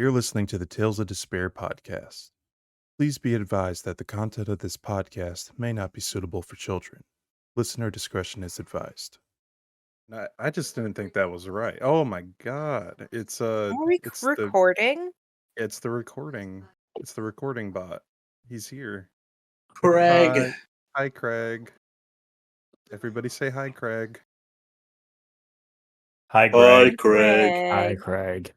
You're listening to the Tales of Despair podcast. Please be advised that the content of this podcast may not be suitable for children. Listener discretion is advised. I just didn't think that was right. Oh my god. It's Are we recording? it's the recording. It's the recording bot. He's here. Craig. Hi Craig. Everybody say hi Craig. Hi, Hi, Greg. Craig. Hi, Craig.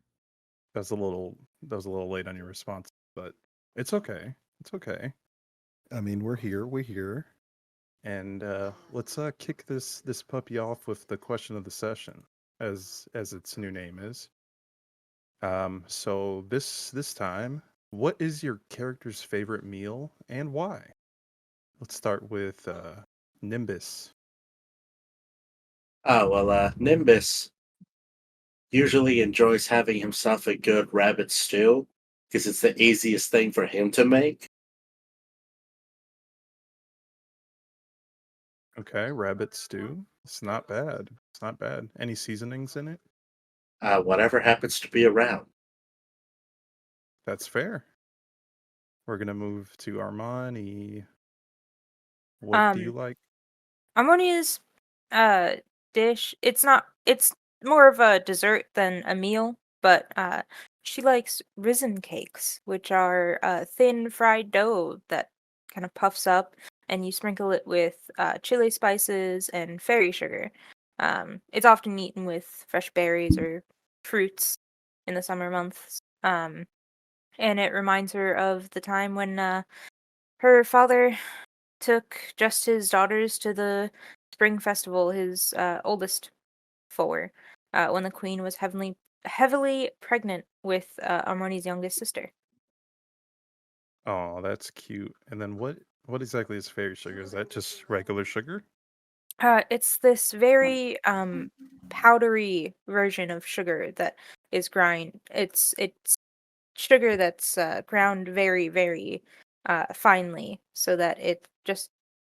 That was a little late on your response, but it's okay. It's okay. I mean, we're here. And let's kick this puppy off with the question of the session, as its new name is. So this time, what is your character's favorite meal and why? Let's start with Nimbus. Nimbus usually enjoys having himself a good rabbit stew because it's the easiest thing for him to make. Okay, rabbit stew. It's not bad. It's not bad. Any seasonings in it? Whatever happens to be around. That's fair. We're gonna move to Armani. What do you like? Armonia's dish. It's more of a dessert than a meal, but she likes risen cakes, which are thin fried dough that kind of puffs up, and you sprinkle it with chili spices and fairy sugar. It's often eaten with fresh berries or fruits in the summer months. And it reminds her of the time when her father took just his daughters to the spring festival, his oldest four, when the queen was heavily pregnant with Armoni's youngest sister. Oh, that's cute. And then what exactly is fairy sugar? Is that just regular sugar? It's this very powdery version of sugar that is grind. It's sugar that's ground very, very finely, so that it just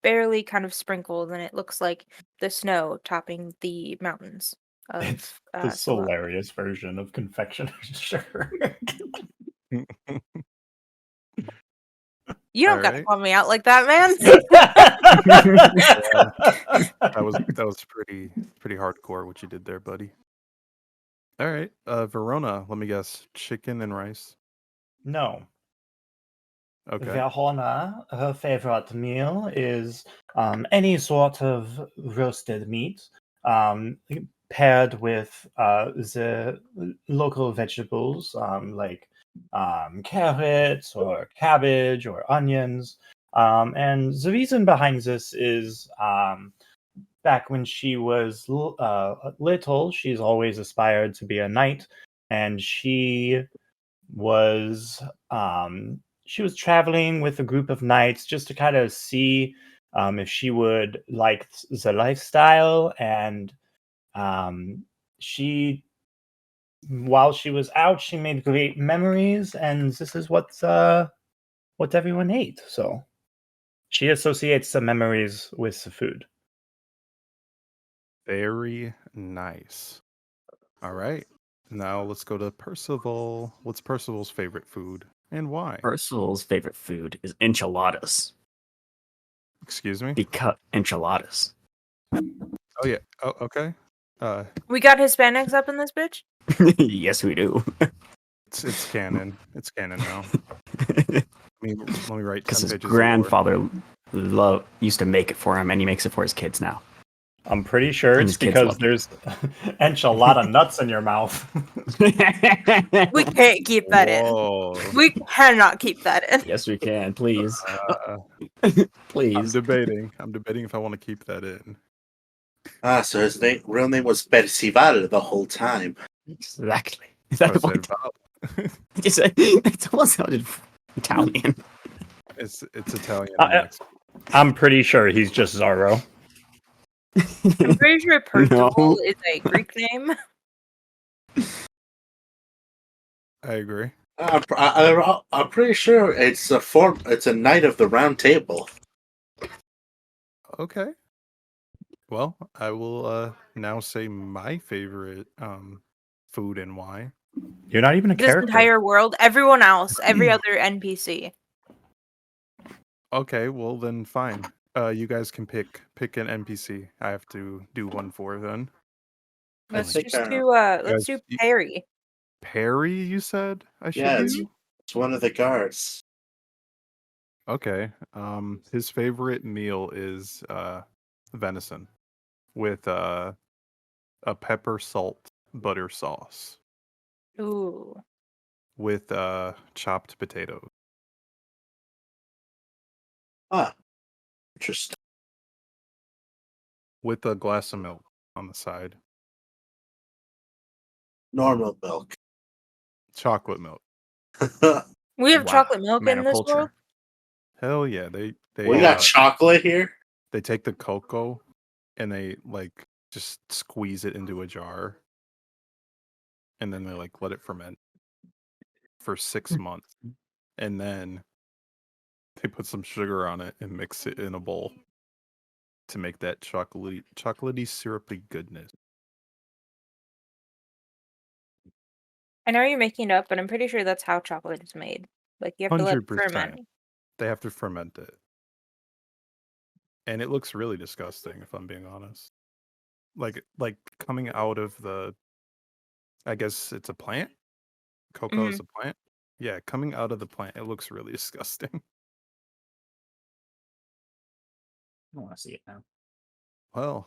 barely kind of sprinkled, and it looks like the snow topping the mountains of It's the Solarius version of confectioner's sugar. You don't gotta call me out like that, man. That was pretty hardcore what you did there, buddy. All right, Verona. Let me guess, chicken and rice. No. Okay. Verona, her favorite meal is any sort of roasted meat, paired with the local vegetables like carrots or cabbage or onions. And the reason behind this is back when she was little, she's always aspired to be a knight, and she was traveling with a group of knights just to kind of see if she would like the lifestyle, and while she was out, she made great memories, and this is what everyone ate. So she associates the memories with the food. Very nice. All right. Now let's go to Percival. What's Percival's favorite food and why? Percival's favorite food is enchiladas. Excuse me? Because enchiladas. Oh yeah. Oh, okay. We got Hispanics up in this bitch? Yes, we do. It's canon. It's canon now. Let me write 10 Because his pages grandfather used to make it for him, and he makes it for his kids now. I'm pretty sure it's because there's enchilada nuts in your mouth. We can't keep that in. We cannot keep that in. Yes, we can. Please. Please. I'm debating if I want to keep that in. So his real name was Percival the whole time. Exactly. It almost sounded Italian. It's Italian. I'm pretty sure he's just Zorro. I'm pretty sure Percival is a Greek name. I agree. I'm pretty sure it's a Knight of the Round Table. Okay. Well, I will now say my favorite food and why. You're not even a This character. entire world, everyone else, every other NPC. Okay, well then fine. You guys can pick an NPC. I have to do one for then. Let's think just do let's do Guys, Perry. Perry, you said I should Yeah, do? it's one of the guards. Okay. His favorite meal is venison with a pepper salt butter sauce Ooh. with chopped potatoes. Ah, interesting. With a glass of milk on the side. Normal milk. Chocolate milk. We have Wow, chocolate milk in this culture. world? Hell yeah. They We got chocolate here. they take the cocoa and they like just squeeze it into a jar. And then they like let it ferment for 6 months. And then they put some sugar on it and mix it in a bowl to make that chocolatey syrupy goodness. I know you're making it up, but I'm pretty sure that's how chocolate is made. Like you have to let it 100%. ferment. They have to ferment it. And it looks really disgusting if I'm being honest. Like coming out of the, I guess it's a plant? Cocoa is a plant? Yeah, coming out of the plant, it looks really disgusting. I want to see it now.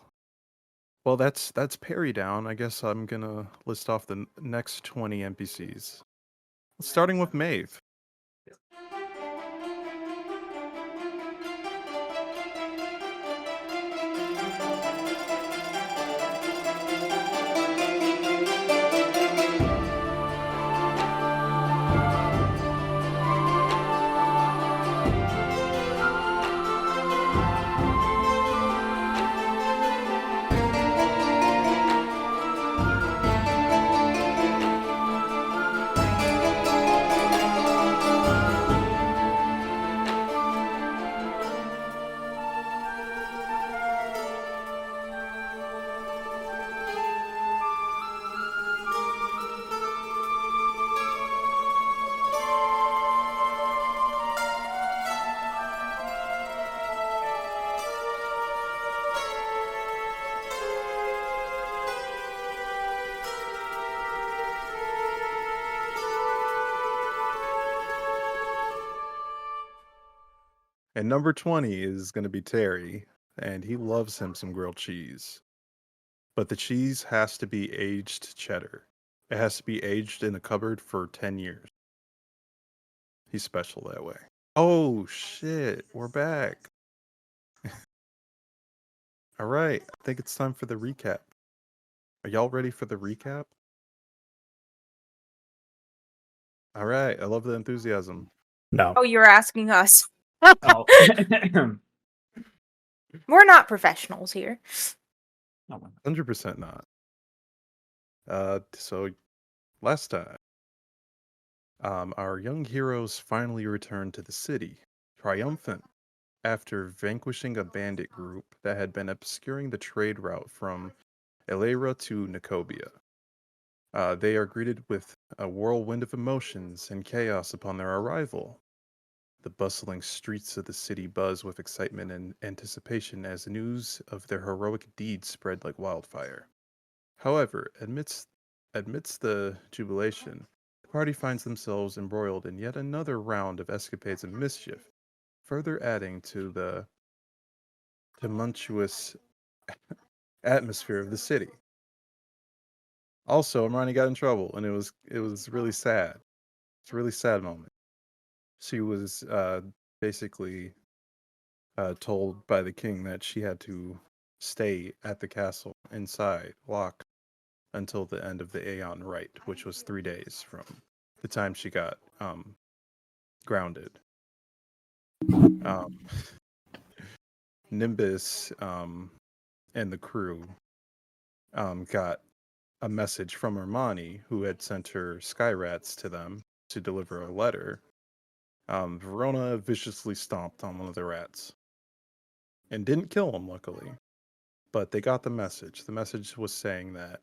Well, that's Perry down. I guess I'm gonna list off the next 20 NPCs. Starting with Maeve. And number 20 is going to be Terry, and he loves him some grilled cheese. But the cheese has to be aged cheddar. It has to be aged in a cupboard for 10 years. He's special that way. Oh, shit. We're back. All right. I think it's time for the recap. Are y'all ready for the recap? All right. I love the enthusiasm. No. Oh, you're asking us. Oh. We're not professionals here. 100% not. So last time, our young heroes finally returned to the city, triumphant, after vanquishing a bandit group that had been obscuring the trade route from Elera to Nicobia. They are greeted with a whirlwind of emotions and chaos upon their arrival. The bustling streets of the city buzz with excitement and anticipation as news of their heroic deeds spread like wildfire. However, amidst the jubilation, the party finds themselves embroiled in yet another round of escapades and mischief, further adding to the tumultuous atmosphere of the city. Also, Imani got in trouble, and it was really sad. It's a really sad moment. She was basically told by the king that she had to stay at the castle inside, locked, until the end of the Aeon Rite, which was 3 days from the time she got grounded. Nimbus and the crew got a message from Armani, who had sent her sky rats to them to deliver a letter. Verona viciously stomped on one of the rats and didn't kill him, luckily. But they got the message. The message was saying that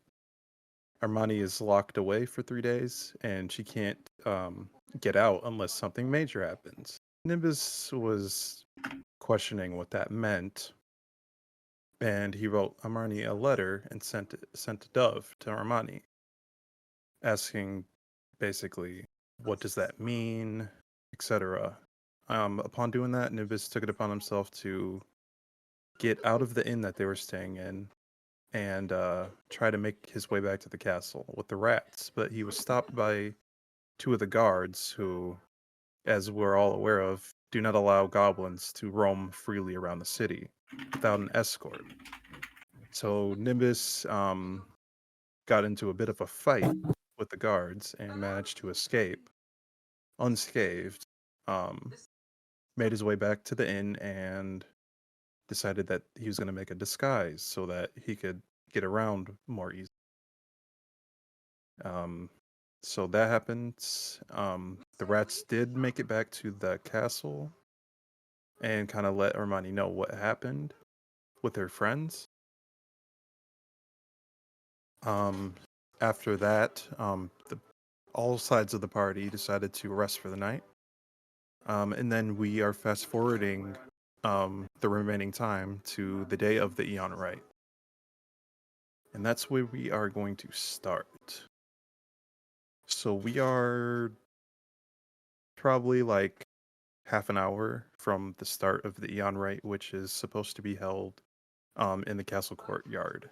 Armani is locked away for 3 days, and she can't get out unless something major happens. Nimbus was questioning what that meant, and he wrote Armani a letter and sent a dove to Armani, asking basically, what does that mean, etc. Upon doing that, Nimbus took it upon himself to get out of the inn that they were staying in and try to make his way back to the castle with the rats. But he was stopped by 2 of the guards who, as we're all aware of, do not allow goblins to roam freely around the city without an escort. So Nimbus got into a bit of a fight with the guards and managed to escape unscathed. Made his way back to the inn and decided that he was going to make a disguise so that he could get around more easily. So that happened. The rats did make it back to the castle and kind of let Armani know what happened with her friends. After that, all sides of the party decided to rest for the night. And then we are fast forwarding the remaining time to the day of the Eon Rite. And that's where we are going to start. So we are probably like half an hour from the start of the Eon Rite, which is supposed to be held in the castle courtyard.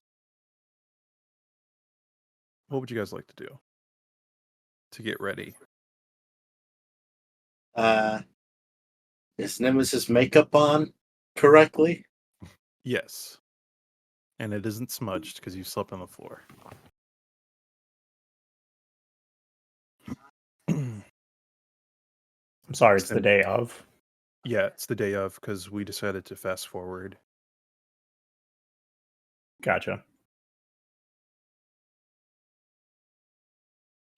What would you guys like to do to get ready? Is Nemesis makeup on correctly? Yes. And it isn't smudged because you slept on the floor. I'm sorry, it's the day of. Yeah, it's the day of because we decided to fast forward. Gotcha.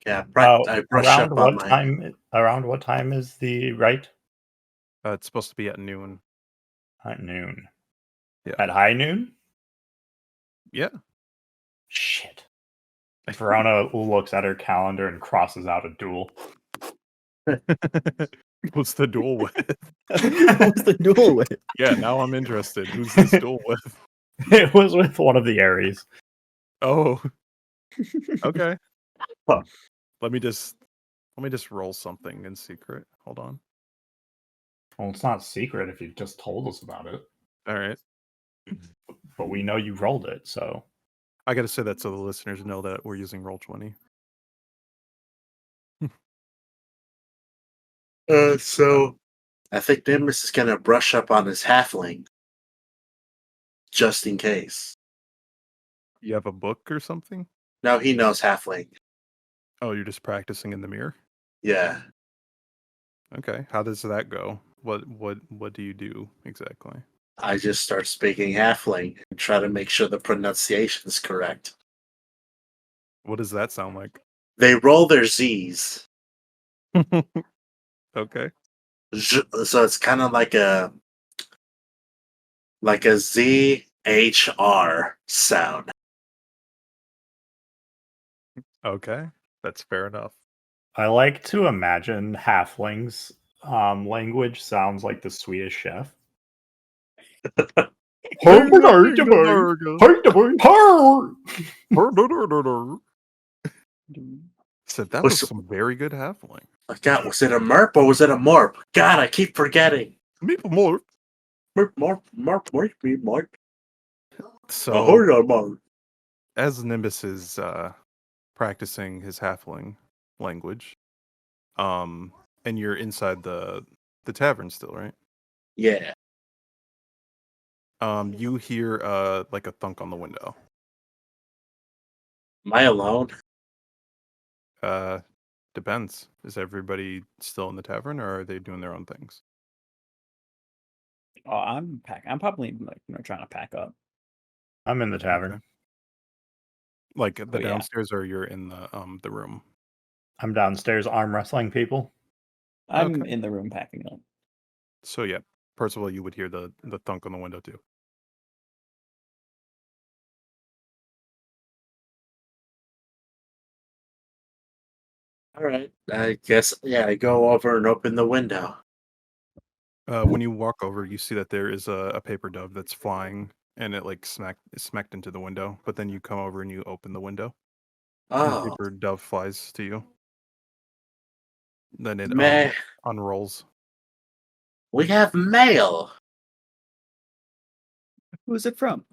Yeah, I brush up on my. Around what time is the rite? It's supposed to be at noon. At noon. Yeah. At high noon? Yeah. Shit. Verona looks at her calendar and crosses out a duel. What's the duel with? What's the duel with? Yeah, now I'm interested. Who's this duel with? It was with one of the Aries. Oh. Okay. Huh. Let me just roll something in secret. Hold on. Well, it's not secret if you just told us about it. All right. But we know you rolled it, so. I got to say that so the listeners know that we're using Roll20. So I think Nimbus is gonna brush up on his halfling, just in case. You have a book or something? No, he knows halfling. Oh, you're just practicing in the mirror? Yeah. Okay. How does that go? What do you do exactly? I just start speaking halfling and try to make sure the pronunciation is correct. What does that sound like? They roll their Z's. Okay. So it's kind of like a ZHR sound. Okay. That's fair enough. I like to imagine halflings' language sounds like the Swedish chef. Said that was some very good halfling. God, was it a merp or was it a morp? God, I keep forgetting. Meeple morp. Morp. So, as Nimbus is practicing his halfling language, and you're inside the tavern still, right? Yeah. You hear like a thunk on the window. Am I alone? Depends. Is everybody still in the tavern, or are they doing their own things? Oh, I'm probably trying to pack up. I'm in the tavern. Okay. Like the yeah. downstairs, or you're in the room? I'm downstairs arm wrestling people. I'm Okay. in the room packing up. So yeah, Percival, you would hear the thunk on the window too. All right. I guess, yeah, I go over and open the window. When you walk over, you see that there is a paper dove that's flying, and it like smacked into the window. But then you come over and you open the window, and the Oh, paper dove flies to you. Then it man, unrolls. we have mail. Who is it from?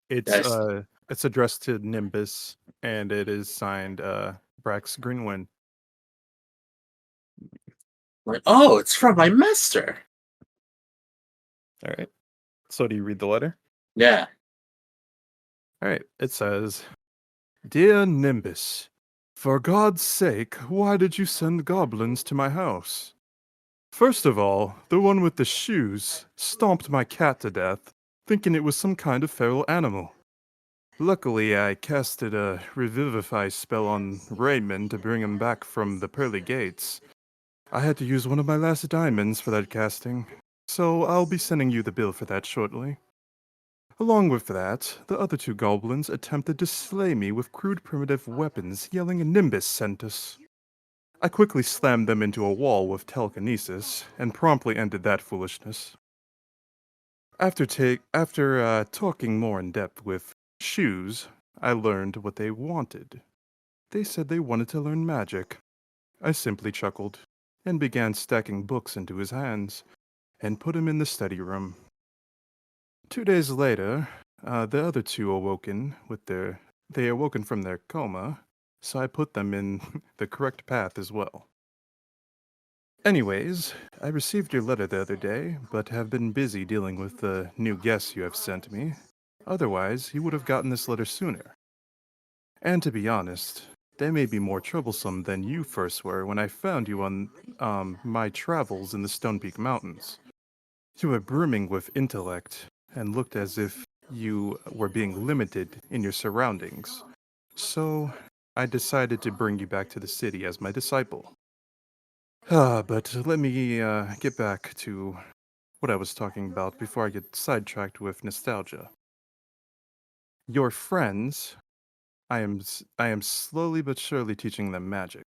Yes. It's addressed to Nimbus, and it is signed Brax Greenwind. Like, oh, it's from my master. All right. So do you read the letter? Yeah. All right. It says, "Dear Nimbus, for God's sake, why did you send goblins to my house? First of all, the one with the shoes stomped my cat to death, thinking it was some kind of feral animal. Luckily, I casted a revivify spell on Raymond to bring him back from the pearly gates. I had to use one of my last diamonds for that casting, so I'll be sending you the bill for that shortly. Along with that, the other two goblins attempted to slay me with crude primitive weapons, yelling Nimbus sent us. I quickly slammed them into a wall with telekinesis, and promptly ended that foolishness. After talking more in depth with Shoes, I learned what they wanted. They said they wanted to learn magic. I simply chuckled, and began stacking books into his hands, and put him in the study room. 2 days later, the other two they awoken from their coma, so I put them in the correct path as well. Anyways, I received your letter the other day, but have been busy dealing with the new guests you have sent me. Otherwise, you would have gotten this letter sooner. And to be honest, they may be more troublesome than you first were when I found you on my travels in the Stone Peak Mountains. You were brimming with intellect, and looked as if you were being limited in your surroundings. So, I decided to bring you back to the city as my disciple. But let me get back to what I was talking about before I get sidetracked with nostalgia. Your friends, I am slowly but surely teaching them magic.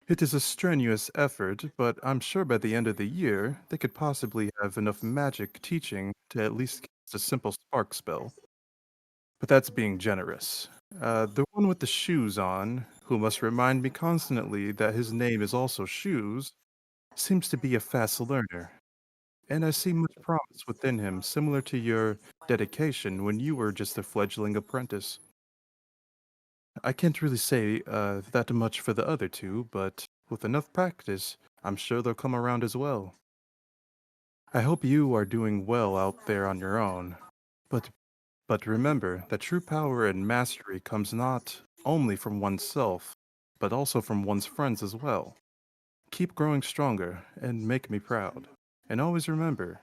It is a strenuous effort, but I'm sure by the end of the year, they could possibly have enough magic teaching to at least cast a simple spark spell. But that's being generous. The one with the shoes on, who must remind me constantly that his name is also Shoes, seems to be a fast learner, and I see much promise within him, similar to your dedication when you were just a fledgling apprentice. I can't really say that much for the other two, but with enough practice, I'm sure they'll come around as well. I hope you are doing well out there on your own, but remember that true power and mastery comes not only from oneself, but also from one's friends as well. Keep growing stronger and make me proud. And always remember,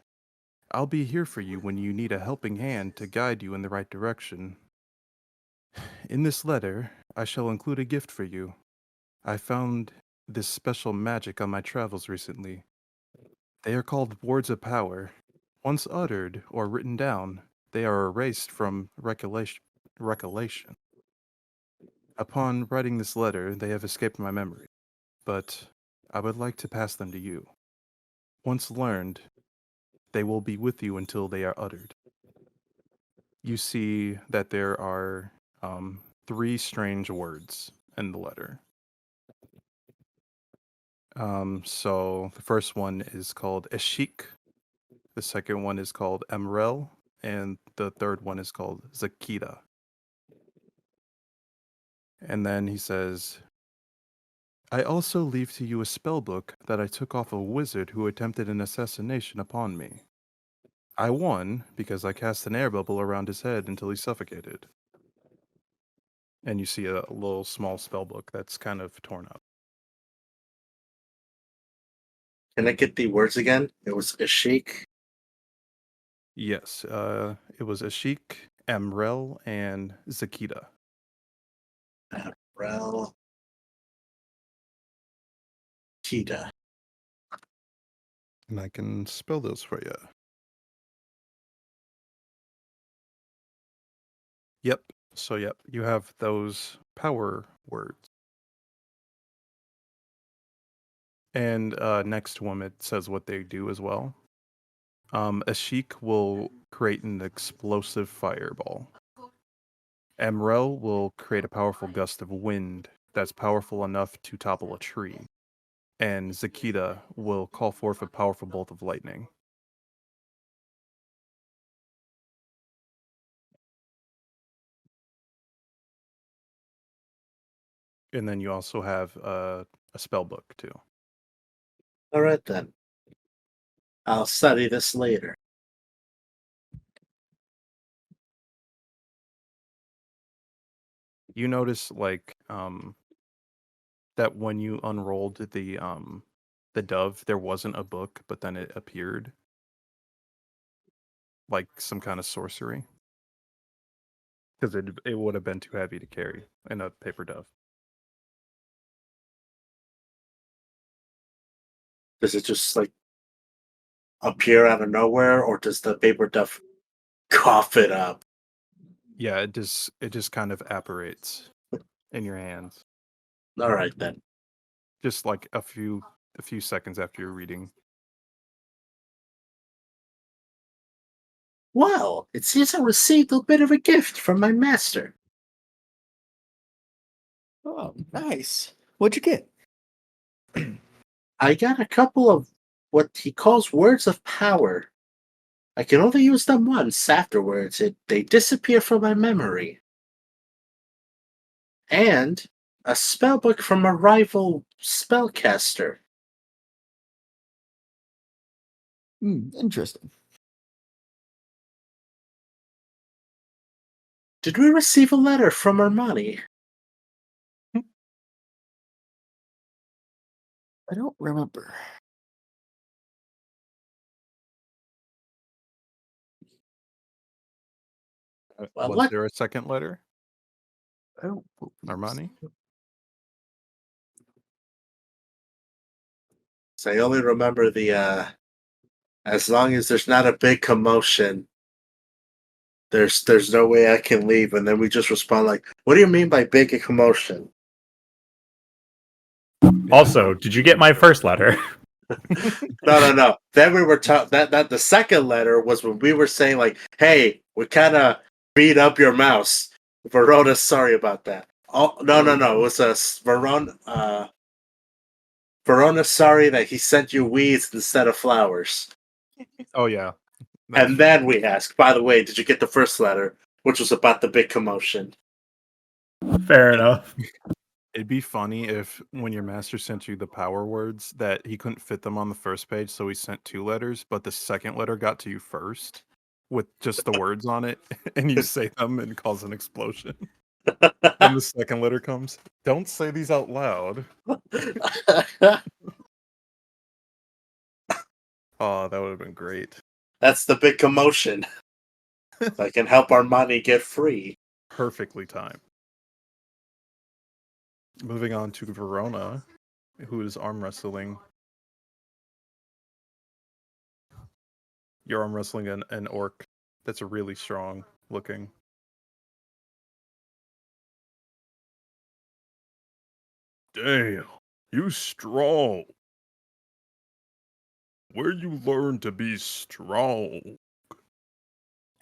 I'll be here for you when you need a helping hand to guide you in the right direction. In this letter, I shall include a gift for you. I found this special magic on my travels recently. They are called words of power. Once uttered or written down, they are erased from recollection. Upon writing this letter, they have escaped my memory, but I would like to pass them to you. Once learned, they will be with you until they are uttered. You see that there are three strange words in the letter. So the first one is called Eshik, the second one is called Emrel, and the third one is called Zakita. And then he says, I also leave to you a spellbook that I took off a wizard who attempted an assassination upon me. I won because I cast an air bubble around his head until he suffocated. And you see a little small spellbook that's kind of torn up. Can I get the words again? It was a shake. Yes, it was Ashik, Emrel, and Zakita. Rel. Tita. And I can spell those for you. Yep. So, yep, you have those power words. And next to them, it says what they do as well. A sheik will create an explosive fireball. Emrel will create a powerful gust of wind that's powerful enough to topple a tree. And Zakita will call forth a powerful bolt of lightning. And then you also have a spell book too. All right, then. I'll study this later. You notice that when you unrolled the dove, there wasn't a book, but then it appeared like some kind of sorcery. Because it would have been too heavy to carry in a paper dove. Does it just like appear out of nowhere, or does the paper duff cough it up? Yeah, it just kind of apparates in your hands. All right, then. Just like a few seconds after you're reading. Well, it seems I received a bit of a gift from my master. Oh, nice. What'd you get? I got a couple of what he calls words of power. I can only use them once. Afterwards, they disappear from my memory. And a spellbook from a rival spellcaster. Interesting. Did we receive a letter from Armani? I don't remember. Well, Was what? there a second letter, I don't believe Armani? So I only remember the as long as there's not a big commotion, there's no way I can leave. And then we just respond like, what do you mean by big commotion? Also, did you get my first letter? No. Then we were that the second letter was when we were saying like, hey, we kind of beat up your mouse. Verona, sorry about that. Oh no. It was a Verona. Verona, sorry that he sent you weeds instead of flowers. Oh yeah. That's And true. then we asked, by the way, did you get the first letter, which was about the big commotion? Fair enough. It'd be funny if when your master sent you the power words that he couldn't fit them on the first page, so he sent 2 letters, but the second letter got to you first with just the words on it, and you say them and cause an explosion. And the second letter comes. Don't say these out loud. Oh, that would have been great. That's the big commotion. I can help Armani get free. Perfectly timed. Moving on to Verona, who is arm wrestling. You're arm wrestling an orc that's really strong looking. Damn, you strong. Where you learn to be strong?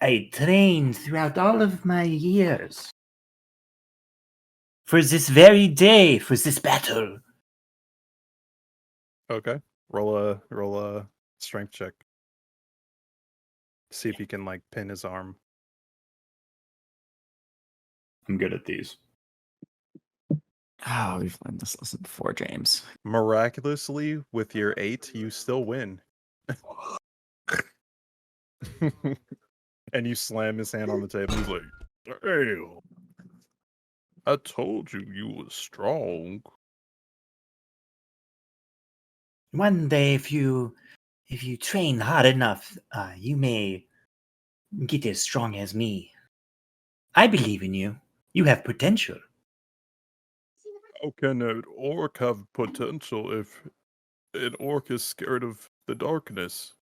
I trained throughout all of my years. For this very day, for this battle. Okay. Roll a strength check. See if he can like pin his arm. I'm good at these. Oh, we've learned this lesson before, James. Miraculously, with your 8, you still win. And you slam his hand on the table. He's like, "Damn, I told you was strong." One day, if you train hard enough, you may get as strong as me. I believe in you. You have potential. How can an orc have potential if an orc is scared of the darkness?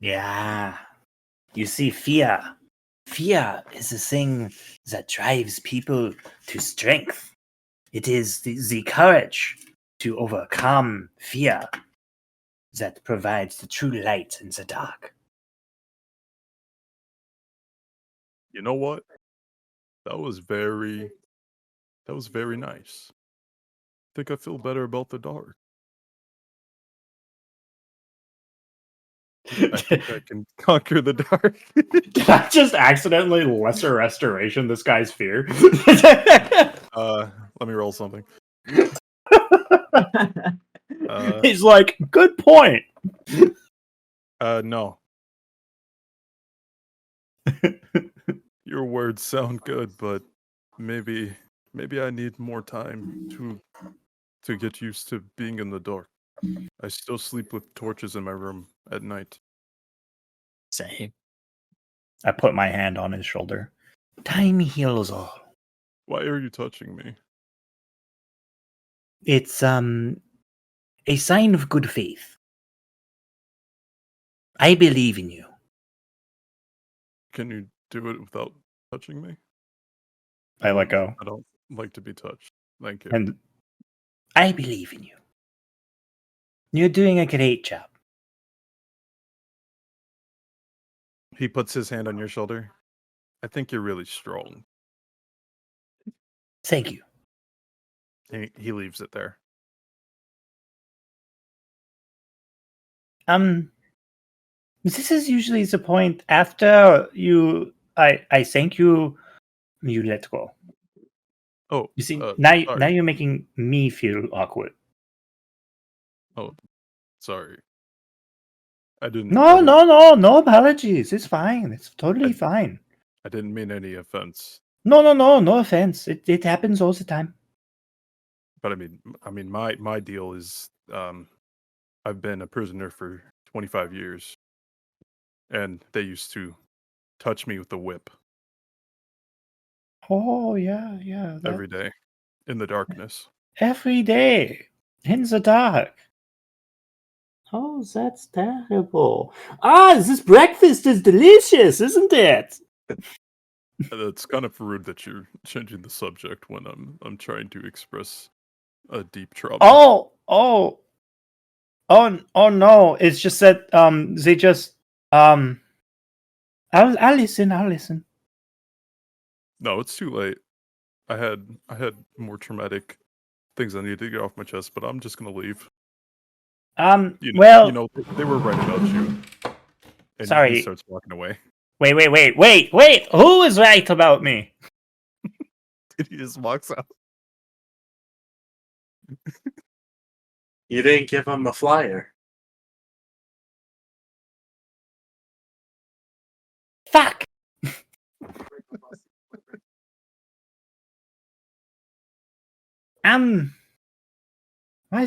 Yeah. You see, fear. Fear is the thing that drives people to strength. It is the courage to overcome fear that provides the true light in the dark. You know what? That was very nice. I think I feel better about the dark. I think I can conquer the dark. Did I just accidentally lesser restoration this guy's fear? Let me roll something. He's like, good point. No. Your words sound good, but maybe I need more time to get used to being in the dark. I still sleep with torches in my room at night. Same. I put my hand on his shoulder. Time heals all. Why are you touching me? It's a sign of good faith. I believe in you. Can you do it without touching me? I let go. I don't like to be touched. Thank you. And I believe in you. You're doing a great job. He puts his hand on your shoulder. I think you're really strong. Thank you. He leaves it there. This is usually the point after I thank you, you let go. Oh, You see, sorry. now you're making me feel awkward. Oh, sorry. I didn't. No apologies. It's fine. It's totally fine. I didn't mean any offense. No offense. It happens all the time. But I mean, my deal is, I've been a prisoner for 25 years, and they used to touch me with the whip Oh yeah. every day in the darkness. Every day in the dark. Oh, that's terrible. This breakfast is delicious, isn't it? It's kind of rude that you're changing the subject when I'm trying to express a deep trauma. Oh no! It's just that they just I'll listen. No, it's too late. I had more traumatic things I needed to get off my chest, but I'm just gonna leave. You know, they were right about you. And sorry. he starts walking away. Wait! Who is right about me? He just walks out. You didn't give him a flyer. Fuck! Why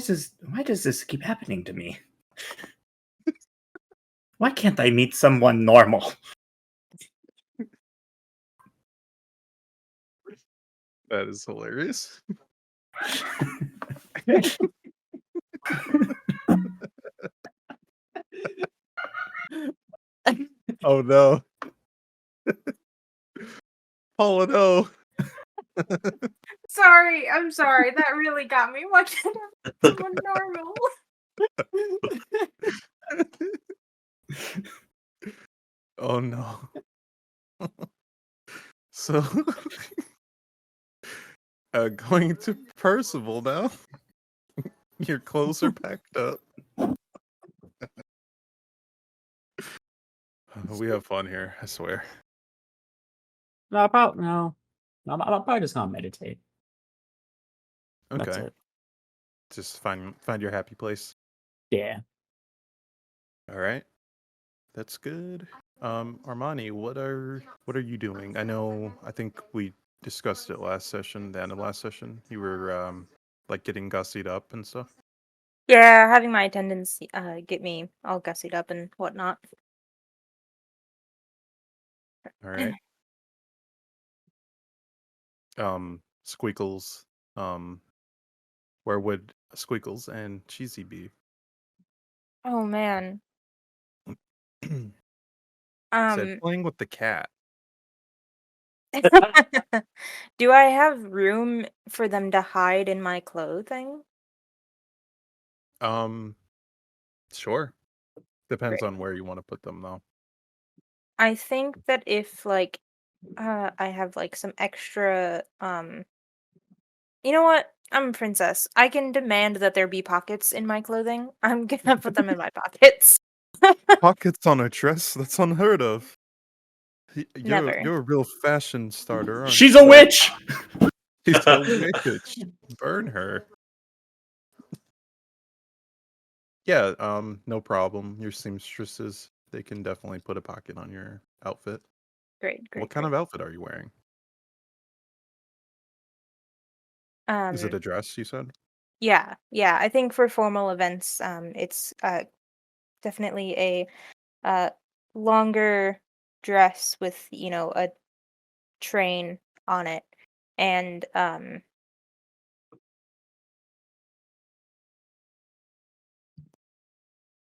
does this keep happening to me? Why can't I meet someone normal? That is hilarious. Oh no. Paula, no. I'm sorry. That really got me. Why can't I be someone normal? Oh no. So going to Percival now. Your clothes are packed up. We have fun here, I swear. No. I'm probably just gonna meditate. That's Okay. it. Just find your happy place. Yeah. All right. That's good. Armani, what are you doing? I think we discussed it last session, the end of last session. You were like getting gussied up and stuff. Yeah, having my attendants get me all gussied up and whatnot. All right. Squeakles. Where would Squeakles and Cheesy be? Oh man. Said playing with the cat. Do I have room for them to hide in my clothing? Sure. Depends Great. on where you want to put them, though. I think that if like I have like some extra you know what? I'm a princess. I can demand that there be pockets in my clothing. I'm gonna put them in my pockets. Pockets on a dress? That's unheard of. Never. You're a real fashion starter, aren't She's you? a witch. She's a witch. Burn her. Yeah, no problem. Your seamstresses, they can definitely put a pocket on your outfit. Great, What great, kind great. of outfit are you wearing? Is it a dress, you said? Yeah, yeah. I think for formal events, it's definitely a uh longer dress with, you know, a train on it. And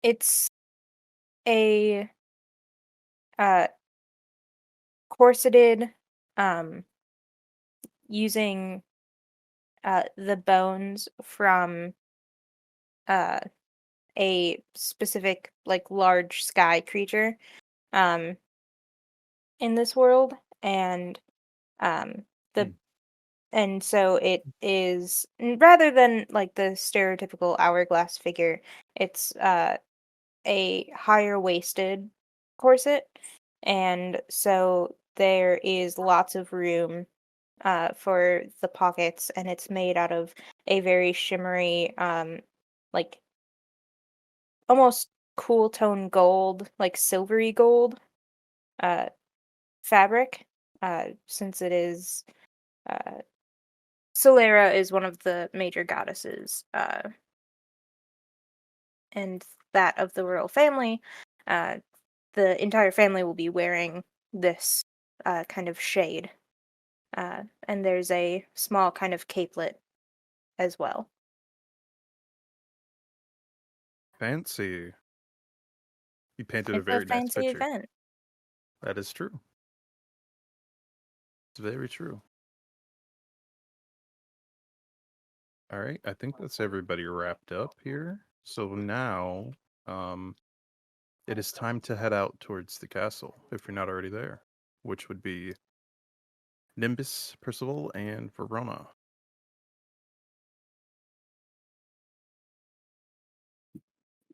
it's a uh corseted using the bones from uh a specific like large sky creature um in this world. And um the Hmm. and so it is rather than like the stereotypical hourglass figure, it's a higher waisted corset, and so there is lots of room for the pockets, and it's made out of a very shimmery like almost cool tone gold, like silvery gold uh fabric, since it is uh Solera is one of the major goddesses, and that of the royal family. Uh, the entire family will be wearing this kind of shade, and there's a small kind of capelet as well. Fancy. You painted a It's a very nice fancy picture. event. That is true. It's very true. All right, I think that's everybody wrapped up here. So now, it is time to head out towards the castle, if you're not already there, which would be Nimbus, Percival, and Verona.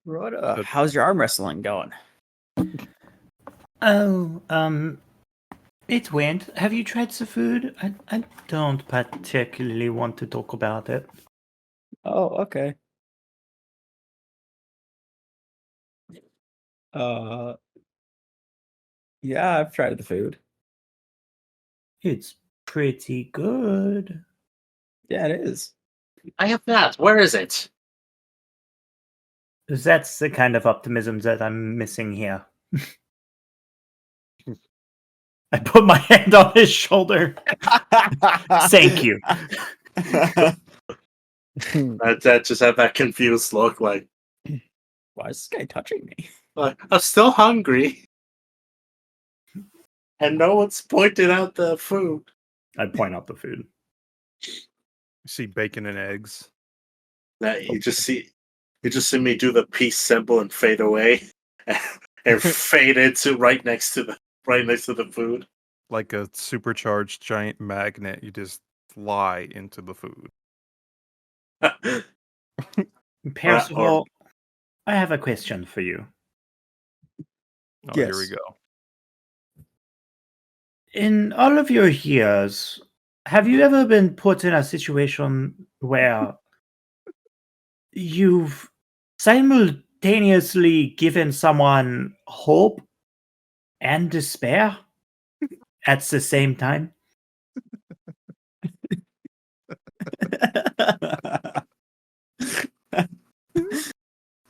Rhoda, So, how's your arm wrestling going? Oh, it went. Have you tried the food? I don't particularly want to talk about it. Oh, okay. Uh, yeah, I've tried the food. It's pretty good. Yeah, it is. I have not. Where is it? That's the kind of optimism that I'm missing here. I put my hand on his shoulder. Thank you. That just had that confused look, like Why is this guy touching me? I'm still hungry, and no one's pointed out the food. I point out the food. you see bacon and eggs. That you just see me do the peace symbol and fade away, and fade into right next to the food. Like a supercharged giant magnet, you just fly into the food. Percival, I have a question for you. Oh, here we Yes. go. In all of your years, have you ever been put in a situation where you've simultaneously given someone hope and despair at the same time?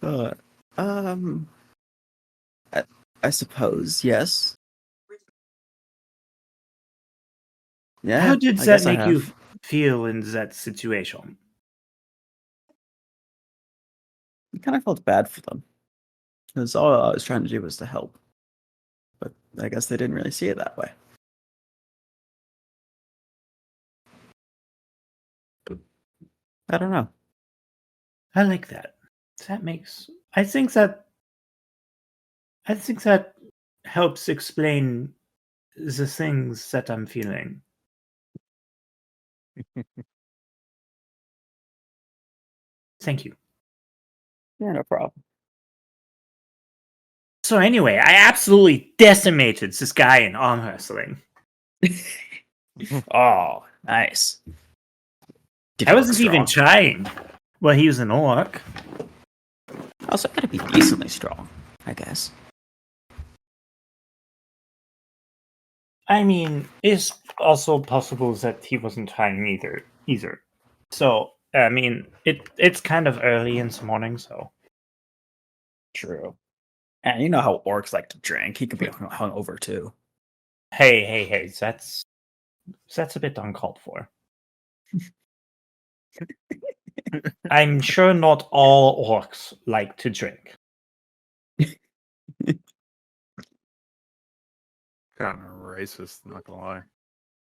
uh, um, I, I suppose yes. Yeah, How did I that guess I make you have. feel in that situation? I kind of felt bad for them because all I was trying to do was to help, but I guess they didn't really see it that way. I don't know. I like that. That makes. I think that helps explain the things that I'm feeling. Thank you. Yeah, no problem. So anyway, I absolutely decimated this guy in arm wrestling. Oh, nice. Did I he look wasn't even strong? trying. Well, he was an orc. Also, gotta be decently strong, I guess. I mean, it's also possible that he wasn't trying either. So, I mean, it's kind of early in the morning, so. True. And you know how orcs like to drink. He could be hungover too. Hey, that's a bit uncalled for. I'm sure not all orcs like to drink. Kind of racist, not gonna lie.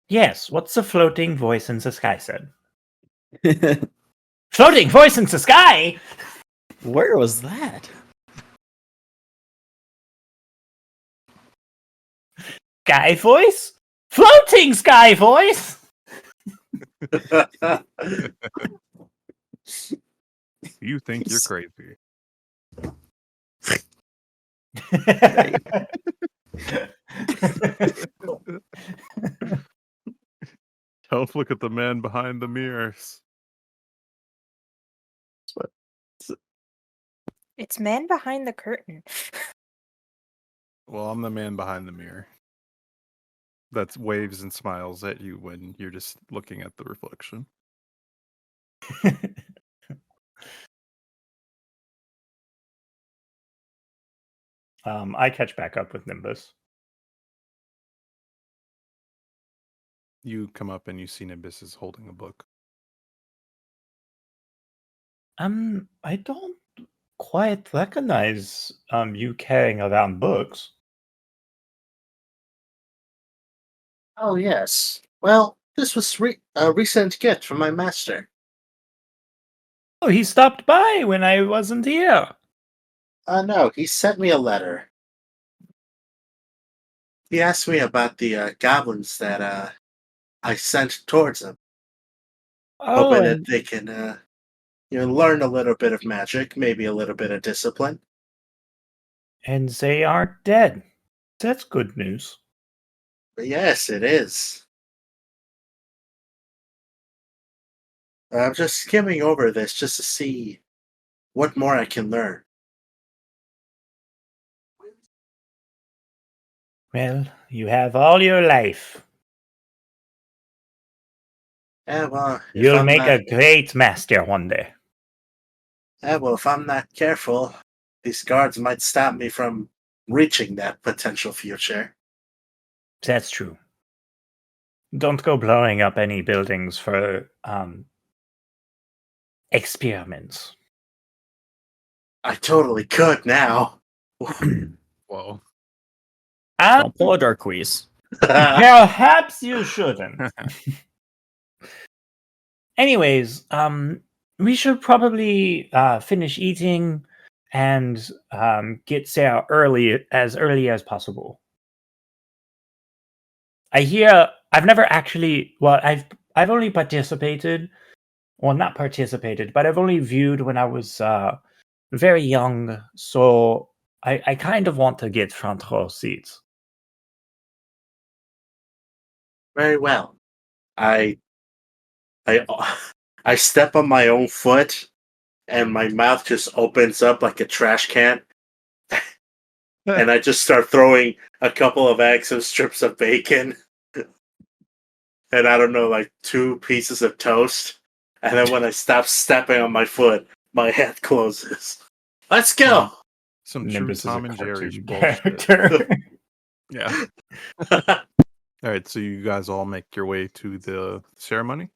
Yes, what's the floating voice in the sky said? Floating voice in the sky? Where was that? Sky voice? Floating sky voice? You think you're crazy. Don't look at the man behind the mirrors. It's man behind the curtain. Well, I'm the man behind the mirror. That waves and smiles at you when you're just looking at the reflection. I catch back up with Nimbus. You come up and you see Nimbus is holding a book. I don't quite recognize you carrying around books. Oh, yes. Well, this was a recent gift from my master. Oh, he stopped by when I wasn't here. No, he sent me a letter. He asked me about the goblins that I sent towards him, Oh, hoping that and they can, learn a little bit of magic, maybe a little bit of discipline. they aren't dead. That's good news. But yes, it is. I'm just skimming over this just to see what more I can learn. Well, you have all your life. Yeah, well, if You'll I'm make not, a great master one day. if I'm not careful, these guards might stop me from reaching that potential future. That's true. Don't go blowing up any buildings for experiments. I totally could now. Whoa. Don't pull a Darkweeze. Perhaps you shouldn't. Anyways, we should probably finish eating and get there early as possible. I hear I've never actually. Well, I've only participated, well, not participated, but I've only viewed when I was very young. So I kind of want to get front row seats. Very well. I I step on my own foot, and my mouth just opens up like a trash can, and I just start throwing a couple of eggs and strips of bacon, and I don't know, like 2 pieces of toast. And then when I stop stepping on my foot, my head closes. Let's go. Some true Nimbus is a Tom and Jerry cartoon bullshit. character. Yeah. All right, so you guys all make your way to the ceremony?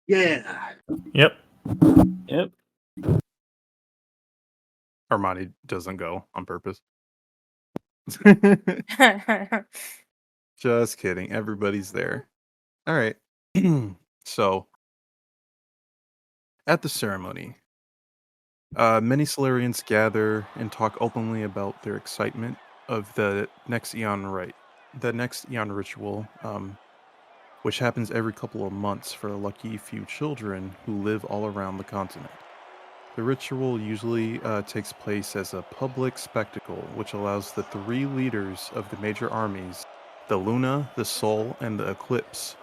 Yeah. Yep. Yep. Armani doesn't go on purpose. Just kidding. Everybody's there. All right. So At the ceremony, many Solarians gather and talk openly about their excitement of the next Eon Rite, the next Eon ritual, which happens every couple of months for a lucky few children who live all around the continent. The ritual usually takes place as a public spectacle, which allows the three leaders of the major armies, the Luna, the Sol, and the Eclipse,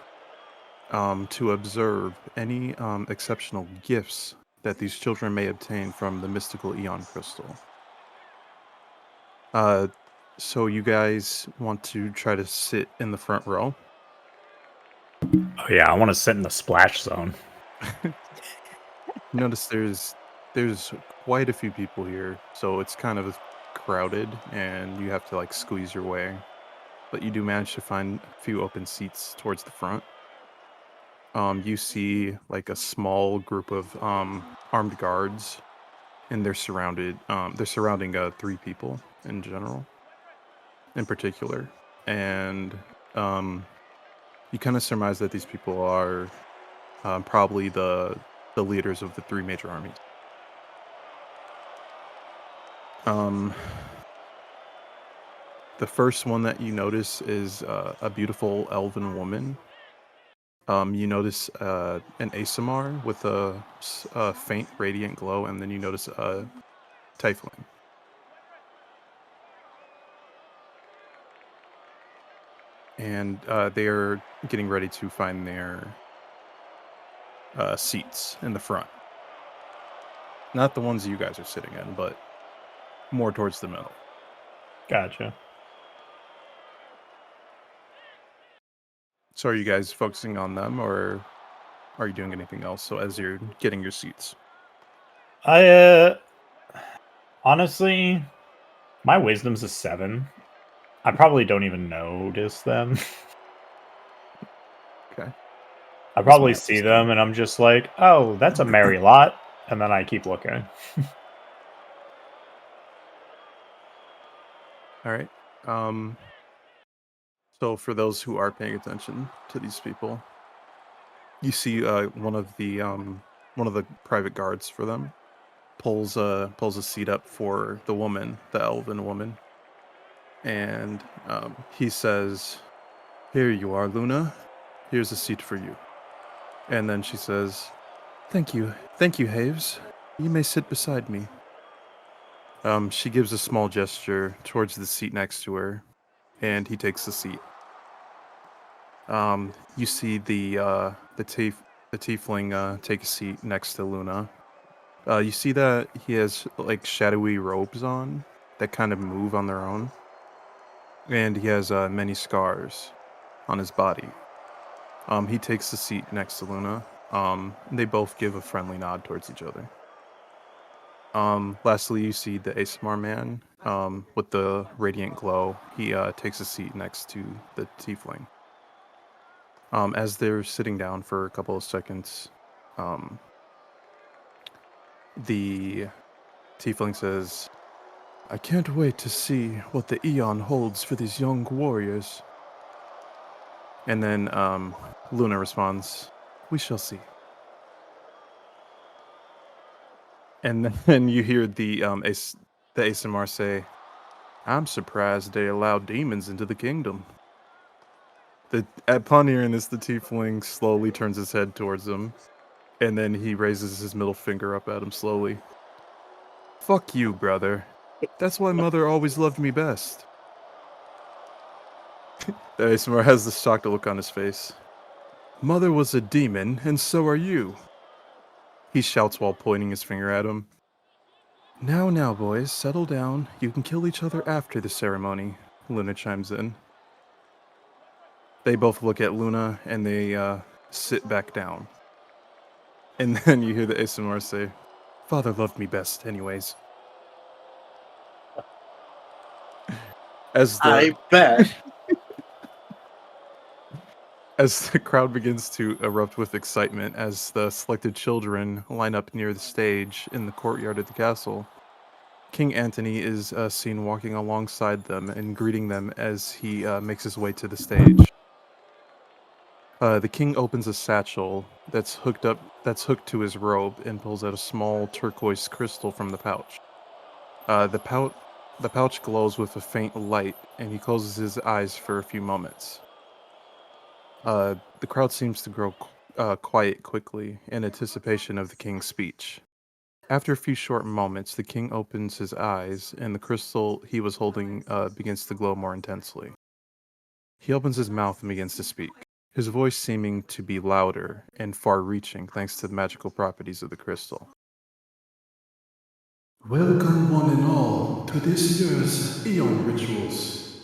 to observe any exceptional gifts that these children may obtain from the mystical Eon crystal. So you guys want to try to sit in the front row? Oh yeah, I want to sit in the splash zone. Notice there's quite a few people here, so it's kind of crowded, and you have to like squeeze your way. But you do manage to find a few open seats towards the front. You see like a small group of armed guards, and they're surrounding 3 people in general, in particular, and you kind of surmise that these people are probably the leaders of the 3 major armies. The first one that you notice is a beautiful elven woman. You notice an ASMR with a faint radiant glow, and then you notice a tiefling. And they are getting ready to find their seats in the front. Not the ones you guys are sitting in, but more towards the middle. Gotcha. So are you guys focusing on them, or are you doing anything else so as you're getting your seats? I honestly, my wisdom's a 7. I probably don't even notice them. Okay. I probably see them and I'm just like, oh, that's a merry lot, and then I keep looking. All right. So for those who are paying attention to these people, you see one of the private guards for them pulls a seat up for the woman, the elven woman, and he says, "Here you are, Luna. Here's a seat for you." And then she says, thank you, Haves. You may sit beside me." She gives a small gesture towards the seat next to her, and he takes the seat. You see the tiefling take a seat next to Luna. You see that he has like shadowy robes on that kind of move on their own, and he has many scars on his body. He takes the seat next to Luna. They both give a friendly nod towards each other. Lastly, you see the ASMR man with the radiant glow. He takes a seat next to the tiefling. As they're sitting down for a couple of seconds, the tiefling says, "I can't wait to see what the Eon holds for these young warriors." And then Luna responds, "We shall see." And then you hear the ASMR say, "I'm surprised they allow demons into the kingdom." Upon hearing this, the tiefling slowly turns his head towards him, and then he raises his middle finger up at him slowly. "Fuck you, brother. That's why Mother always loved me best." The ASMR has the shocked look on his face. "Mother was a demon, and so are you," he shouts while pointing his finger at him. Now, boys, settle down. You can kill each other after the ceremony," Luna chimes in. They both look at Luna, and they sit back down. And then you hear the ASMR say, "Father loved me best, anyways." I bet. As the crowd begins to erupt with excitement as the selected children line up near the stage in the courtyard of the castle, King Antony is seen walking alongside them and greeting them as he makes his way to the stage. The king opens a satchel that's hooked to his robe and pulls out a small turquoise crystal from the pouch. The pouch glows with a faint light, and he closes his eyes for a few moments. The crowd seems to grow quiet quickly in anticipation of the king's speech. After a few short moments, the king opens his eyes, and the crystal he was holding begins to glow more intensely. He opens his mouth and begins to speak, his voice seeming to be louder and far-reaching thanks to the magical properties of the crystal. Welcome one and all to this year's Eon Rituals.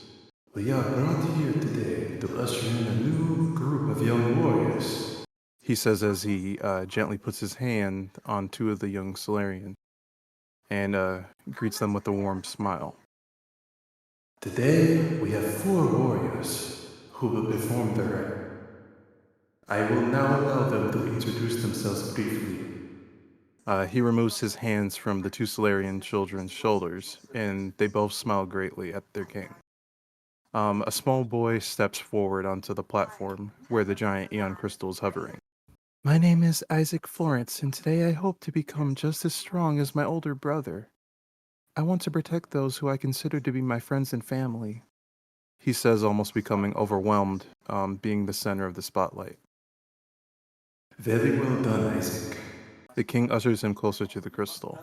We are brought here today to usher in a new group of young warriors. He says as he gently puts his hand on two of the young Solarians and greets them with a warm smile. Today we have 4 warriors who will perform the rite. I will now allow them to introduce themselves briefly. He removes his hands from the two Solarian children's shoulders, and they both smile greatly at their king. A small boy steps forward onto the platform where the giant Eon crystal is hovering. My name is Isaac Florence, and today I hope to become just as strong as my older brother. I want to protect those who I consider to be my friends and family, he says, almost becoming overwhelmed, being the center of the spotlight. Very well done, Isaac. The king ushers him closer to the crystal.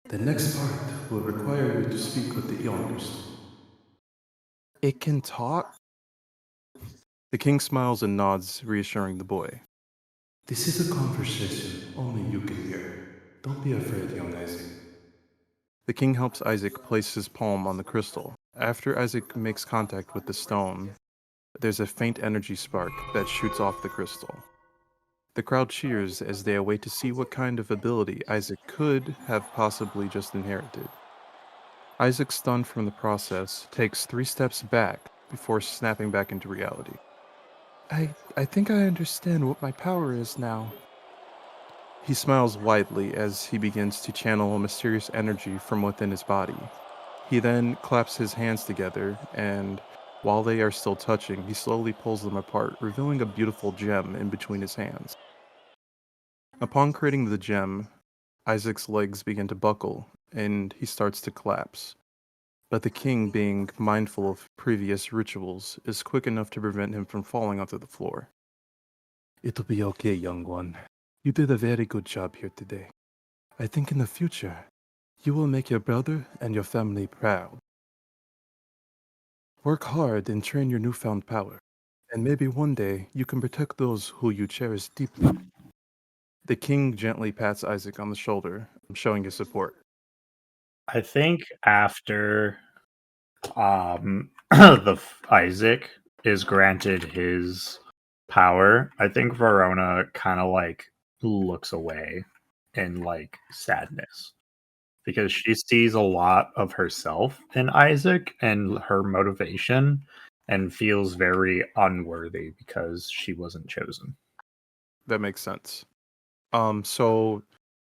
The next part will require you to speak with the Eon crystal. It can talk? The king smiles and nods, reassuring the boy. This is a conversation only you can hear. Don't be afraid, young Isaac. The king helps Isaac place his palm on the crystal. After Isaac makes contact with the stone, there's a faint energy spark that shoots off the crystal. The crowd cheers as they await to see what kind of ability Isaac could have possibly just inherited. Isaac, stunned from the process, takes 3 steps back before snapping back into reality. I think I understand what my power is now. He smiles widely as he begins to channel a mysterious energy from within his body. He then claps his hands together, and while they are still touching, he slowly pulls them apart, revealing a beautiful gem in between his hands. Upon creating the gem, Isaac's legs begin to buckle, and he starts to collapse. But the king, being mindful of previous rituals, is quick enough to prevent him from falling onto the floor. It'll be okay, young one. You did a very good job here today. I think in the future, you will make your brother and your family proud. Work hard and train your newfound power, and maybe one day you can protect those who you cherish deeply. The king gently pats Isaac on the shoulder, showing his support. I think after Isaac is granted his power, I think Verona kind of like looks away in like sadness because she sees a lot of herself in Isaac and her motivation and feels very unworthy because she wasn't chosen. That makes sense. So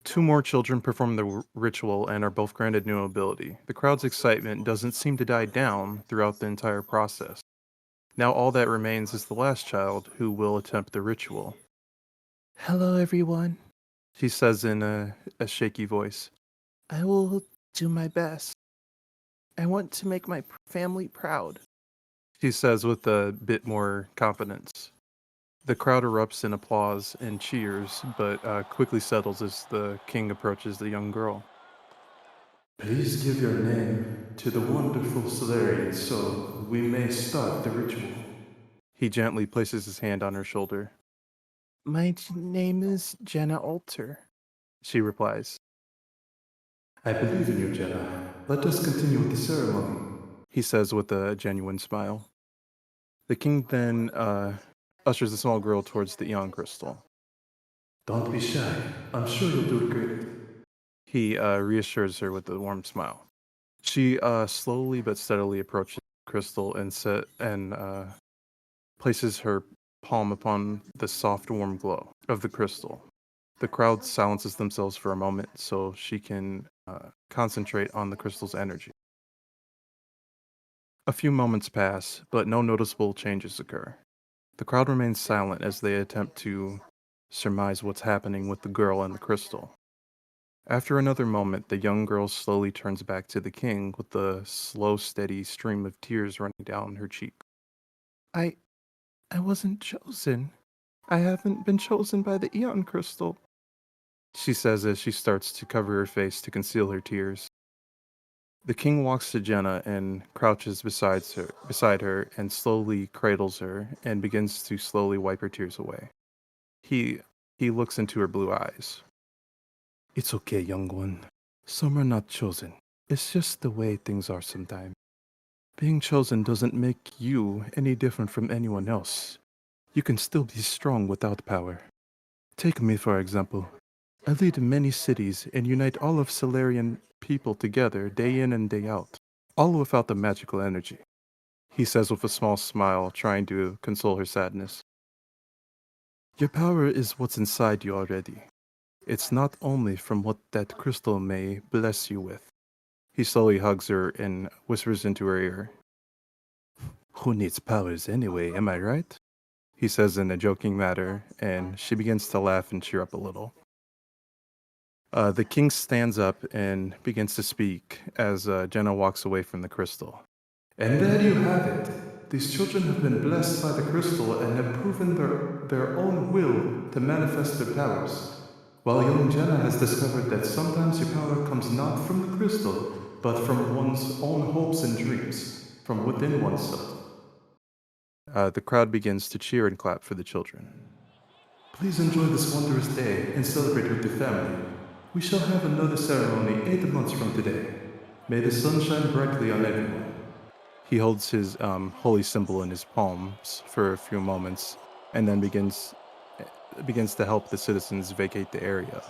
2 more children perform the ritual and are both granted new ability. The crowd's excitement doesn't seem to die down throughout the entire process. Now all that remains is the last child, who will attempt the ritual. Hello, everyone, she says in a shaky voice. I will do my best. I want to make my family proud, she says with a bit more confidence. The crowd erupts in applause and cheers, but quickly settles as the king approaches the young girl. Please give your name to the wonderful Solarian so we may start the ritual. He gently places his hand on her shoulder. My name is Jenna Alter, she replies. I believe in you, Jenna. Let us continue with the ceremony, He says with a genuine smile. The king then ushers the small girl towards the Eon crystal. Don't be shy. I'm sure you'll do great. He reassures her with a warm smile. She slowly but steadily approaches the crystal and places her palm upon the soft, warm glow of the crystal. The crowd silences themselves for a moment so she can concentrate on the crystal's energy. A few moments pass, but no noticeable changes occur. The crowd remains silent as they attempt to surmise what's happening with the girl and the crystal. After another moment, the young girl slowly turns back to the king with the slow, steady stream of tears running down her cheek. I wasn't chosen. I haven't been chosen by the Eon crystal, she says as she starts to cover her face to conceal her tears. The king walks to Jenna and crouches beside her and slowly cradles her and begins to slowly wipe her tears away. He looks into her blue eyes. It's okay, young one. Some are not chosen. It's just the way things are sometimes. Being chosen doesn't make you any different from anyone else. You can still be strong without power. Take me, for example. I lead many cities and unite all of Solarian people together day in and day out, all without the magical energy, he says with a small smile, trying to console her sadness. Your power is what's inside you already. It's not only from what that crystal may bless you with. He slowly hugs her and whispers into her ear. Who needs powers anyway, am I right? He says in a joking manner, and she begins to laugh and cheer up a little. The king stands up and begins to speak as Jenna walks away from the crystal. And there you have it. These children have been blessed by the crystal and have proven their own will to manifest their powers. While young Jenna has discovered that sometimes your power comes not from the crystal, but from one's own hopes and dreams, from within oneself. The crowd begins to cheer and clap for the children. Please enjoy this wondrous day and celebrate with your family. We shall have another ceremony 8 months from today. May the sun shine brightly on everyone. He holds his holy symbol in his palms for a few moments, and then begins to help the citizens vacate the area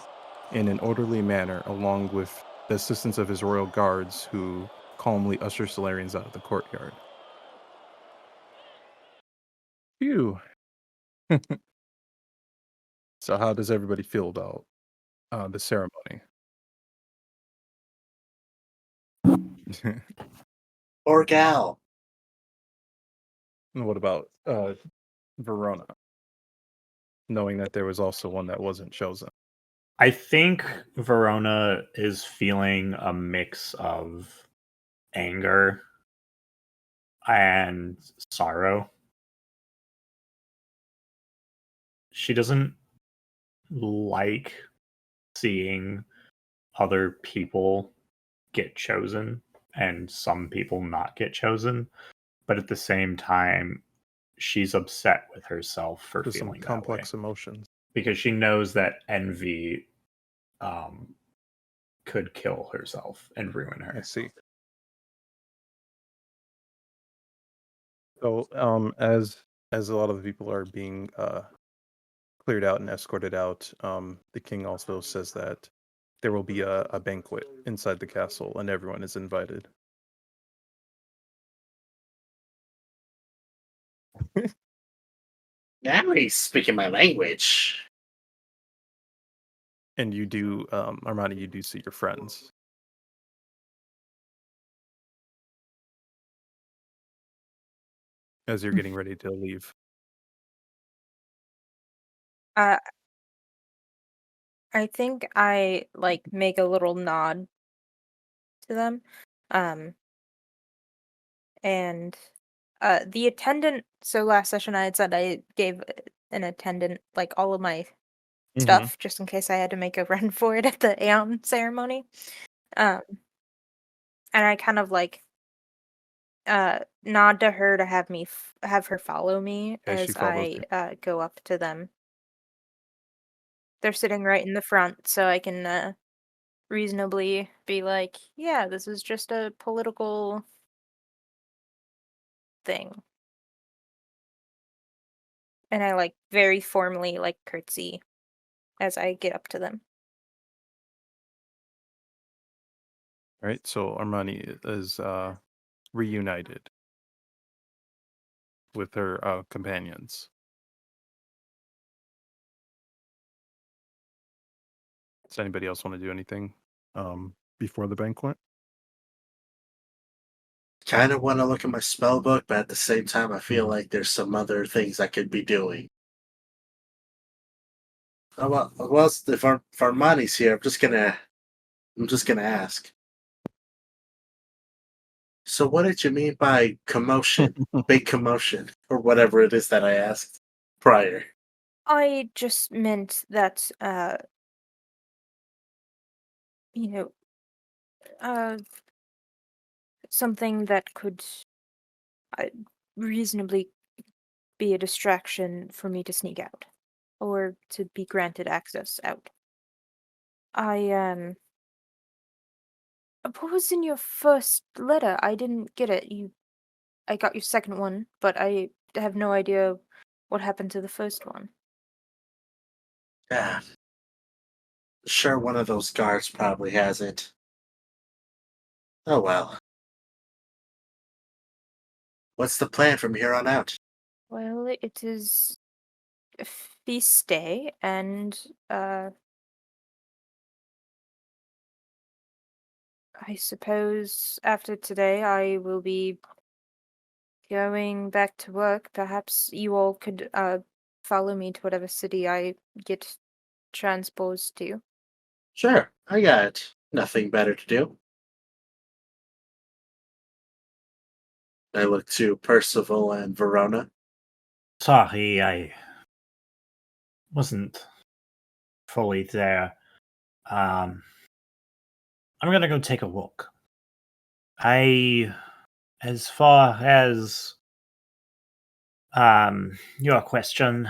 in an orderly manner, along with the assistance of his royal guards, who calmly usher Solarians out of the courtyard. Phew. So, how does everybody feel about the ceremony? Or gal. And what about Verona? Knowing that there was also one that wasn't chosen. I think Verona is feeling a mix of anger and sorrow. She doesn't like seeing other people get chosen and some people not get chosen, but at the same time she's upset with herself for There's some feeling complex that way emotions. because she knows that envy could kill herself and ruin her. I see. So, as a lot of the people are being cleared out and escorted out, the king also says that there will be a banquet inside the castle, and everyone is invited. Now he's speaking my language. And you do, Armani, you do see your friends. As you're getting ready to leave. I think I like make a little nod to them. And the attendant, so last session I had said I gave an attendant like all of my stuff just in case I had to make a run for it at the Aeon ceremony. And I kind of like nod to her to have me have her follow me Okay, she as follows you. I go up to them. They're sitting right in the front, so I can reasonably be like, yeah, this is just a political thing. And I like very formally like curtsy as I get up to them. Right, so Armani is reunited with her companions. Does anybody else want to do anything before the banquet? kind of want to look at my spell book, but at the same time, I feel like there's some other things I could be doing. Oh, well, if Armani's here, I'm just gonna ask. So, what did you mean by commotion, big commotion, or whatever it is that I asked prior? I just meant that, you know, something that could reasonably be a distraction for me to sneak out, or to be granted access out. What was in your first letter? I didn't get it. I got your second one, but I have no idea what happened to the first one. Yeah. Sure, one of those guards probably has it. Oh well. What's the plan from here on out? Well, it is a feast day, and I suppose after today I will be going back to work. Perhaps you all could follow me to whatever city I get transposed to. Sure, I got nothing better to do. I look to Percival and Verona. Sorry, I wasn't fully there. I'm gonna go take a walk. As far as your question,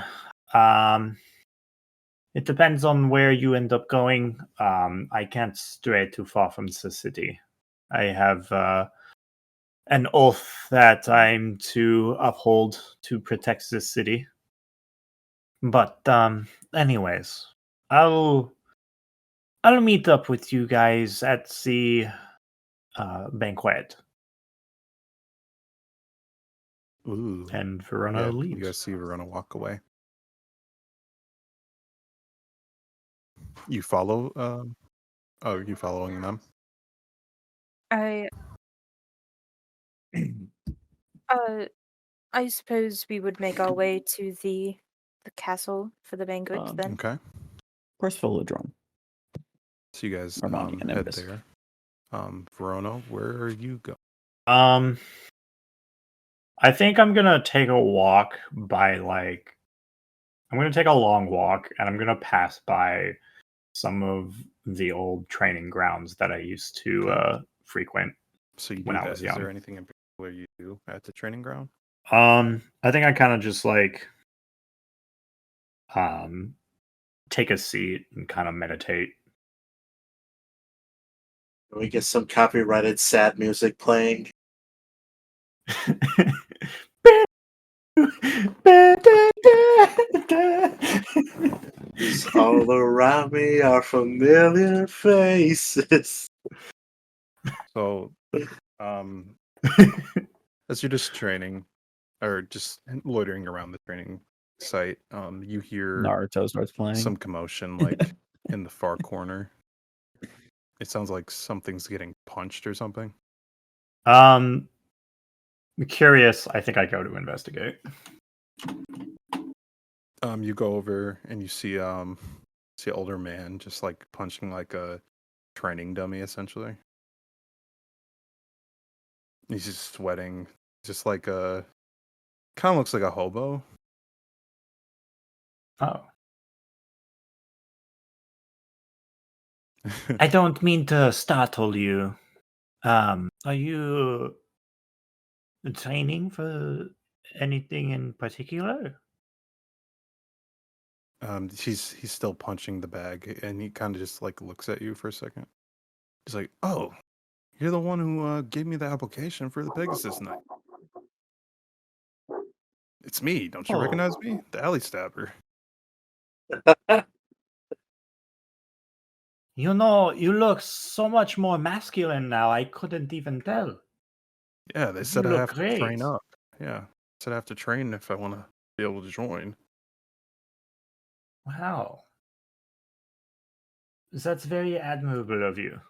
it depends on where you end up going. I can't stray too far from the city. I have an oath that I'm to uphold to protect this city. But anyways, I'll meet up with you guys at the banquet. Ooh. And Verona Yeah, you leaves. guys see Verona walk away. You follow? Oh, you following them? I suppose we would make our way to the castle for the banquet then. Okay. Percival will drawn. So you guys Armani and head Nimbus. there. Verona, where are you going? I think I'm gonna take a walk by I'm gonna take a long walk and I'm gonna pass by some of the old training grounds that I used to frequent So you when do I that. was Is young. there anything in particular you do at the training ground? I think I kind of just take a seat and kind of meditate. Can we get some copyrighted sad music playing? All around me are familiar faces. So, as you're just training, or just loitering around the training site, you hear Naruto starts playing. some commotion, like in the far corner. It sounds like something's getting punched or something. Curious, I think I go to investigate. You go over and you see an older man just like punching like a training dummy, essentially. He's just sweating, just like a kind of looks like a hobo. Oh. I don't mean to startle you. Are you training for anything in particular? He's still punching the bag, and he kind of just like looks at you for a second. He's like, "Oh, you're the one who gave me the application for the Pegasus night. It's me. Don't you recognize me? The alley stabber." You know, you look so much more masculine now. I couldn't even tell. Yeah, they said You I look have to train great. up. Yeah, said I have to train if I want to be able to join. Wow. That's very admirable of you.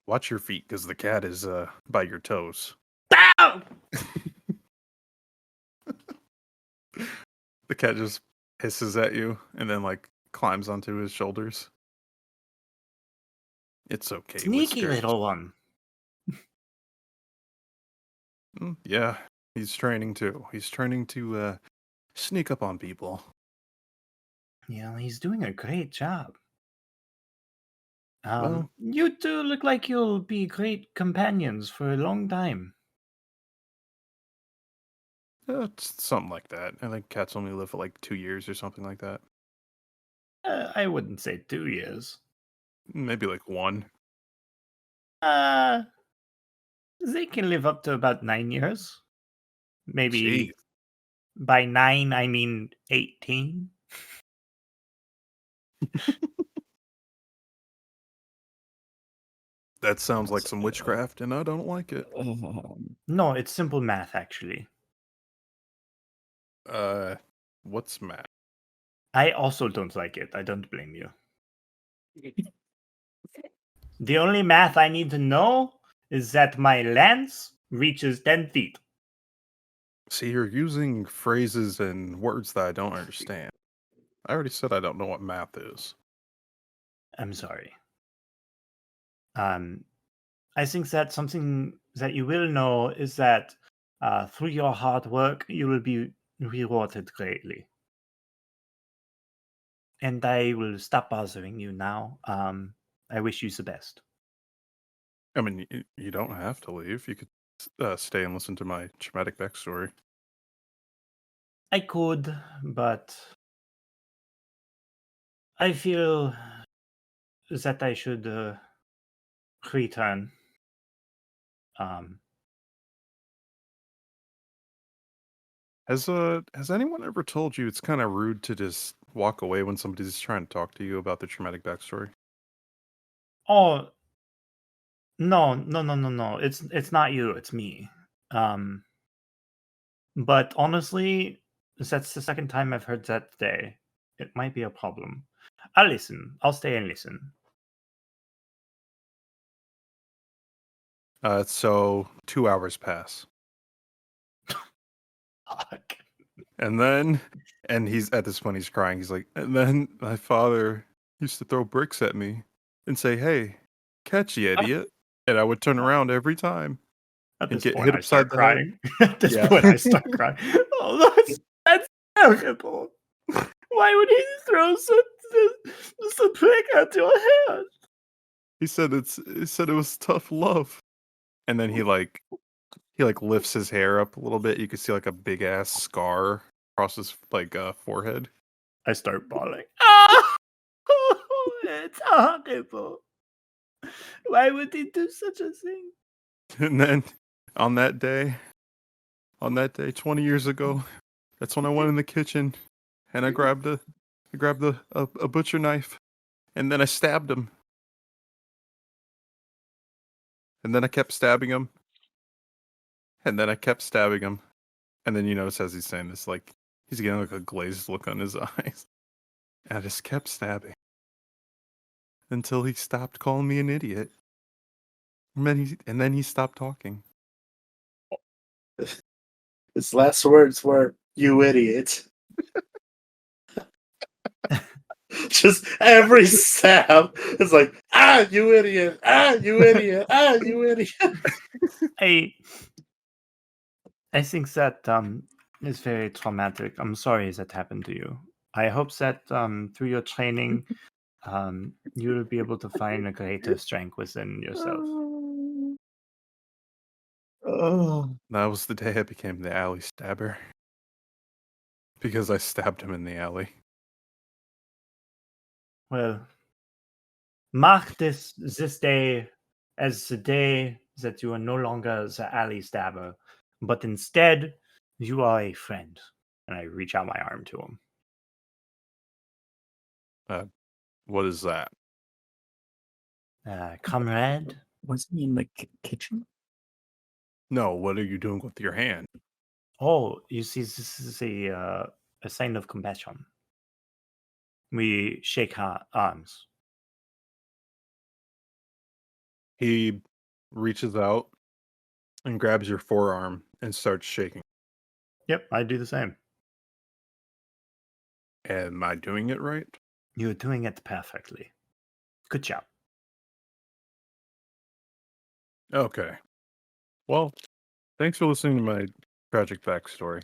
Watch your feet, because the cat is by your toes. Ow! The cat just hisses at you and then like climbs onto his shoulders. It's okay, Sneaky Whiskers. little one. Yeah, he's training too. He's training to sneak up on people. Yeah, he's doing a great job. Well- You two look like you'll be great companions for a long time. It's something like that. I think cats only live for like 2 years or something like that. I wouldn't say 2 years. Maybe like 1. They can live up to about 9 years. Maybe Jeez. by 9, I mean 18. That sounds like some witchcraft, and I don't like it. No, it's simple math, actually. What's math? I also don't like it. I don't blame you. The only math I need to know is that my lance reaches 10 feet. See, you're using phrases and words that I don't understand. I already said I don't know what math is. I'm sorry. I think that something that you will know is that through your hard work, you will be rewarded greatly. And I will stop bothering you now. I wish you the best. I mean, you don't have to leave. You could stay and listen to my traumatic backstory. I could, but I feel that I should return. Has anyone ever told you it's kind of rude to just walk away when somebody's trying to talk to you about their traumatic backstory? Oh, no. It's not you. It's me. But honestly, that's the second time I've heard that today. It might be a problem. I'll listen. I'll stay and listen. So 2 hours pass. Fuck. And he's at this point he's crying. He's like, and then my father used to throw bricks at me and say, "Hey, catch you, idiot!" And I would turn around every time. At And this get point, hit I start upside the head. crying. At this Yeah. point, I start crying. Oh, that's terrible. Why would he throw such a prick at your head? He said it was tough love. And then he lifts his hair up a little bit. You could see like a big ass scar across his forehead. I start bawling. Oh, it's horrible. Why would he do such a thing? And then on that day 20 years ago, that's when I went in the kitchen and I grabbed a butcher knife and then I stabbed him. And then I kept stabbing him. And then I kept stabbing him. And then you notice as he's saying this, like he's getting like a glazed look on his eyes. And I just kept stabbing. Until he stopped calling me an idiot. And then he stopped talking. His last words were, "You idiot." Just every stab is like, you idiot, you idiot, you idiot. I think that is very traumatic. I'm sorry that happened to you. I hope that through your training, you will be able to find a greater strength within yourself. That was the day I became the alley stabber. Because I stabbed him in the alley. Well, mark this day as the day that you are no longer the alley stabber, but instead you are a friend. And I reach out my arm to him. What is that? Comrade? Wasn't he in the kitchen? No, what are you doing with your hand? Oh, you see, this is a sign of compassion. We shake our arms. He reaches out and grabs your forearm and starts shaking. Yep, I do the same. Am I doing it right? You're doing it perfectly. Good job. Okay. Well, thanks for listening to my tragic backstory.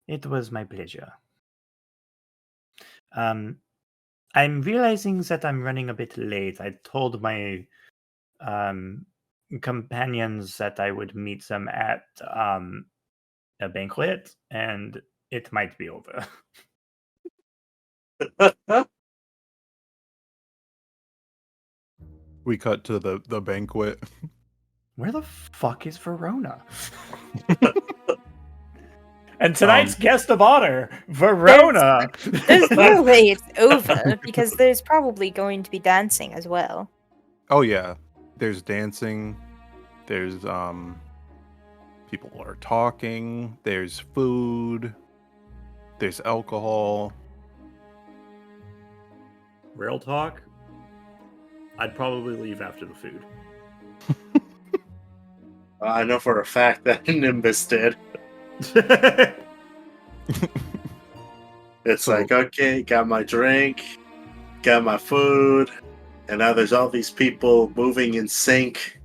It was my pleasure. I'm realizing that I'm running a bit late. I told my companions that I would meet them at a banquet, and it might be over. We cut to the banquet. Where the fuck is Verona? And tonight's guest of honor, Verona. There's no way it's over because there's probably going to be dancing as well. Oh yeah, there's dancing. There's people are talking. There's food. There's alcohol. Real talk, I'd probably leave after the food. I know for a fact that Nimbus did. It's So- like, okay, got my drink, got my food, and now there's all these people moving in sync.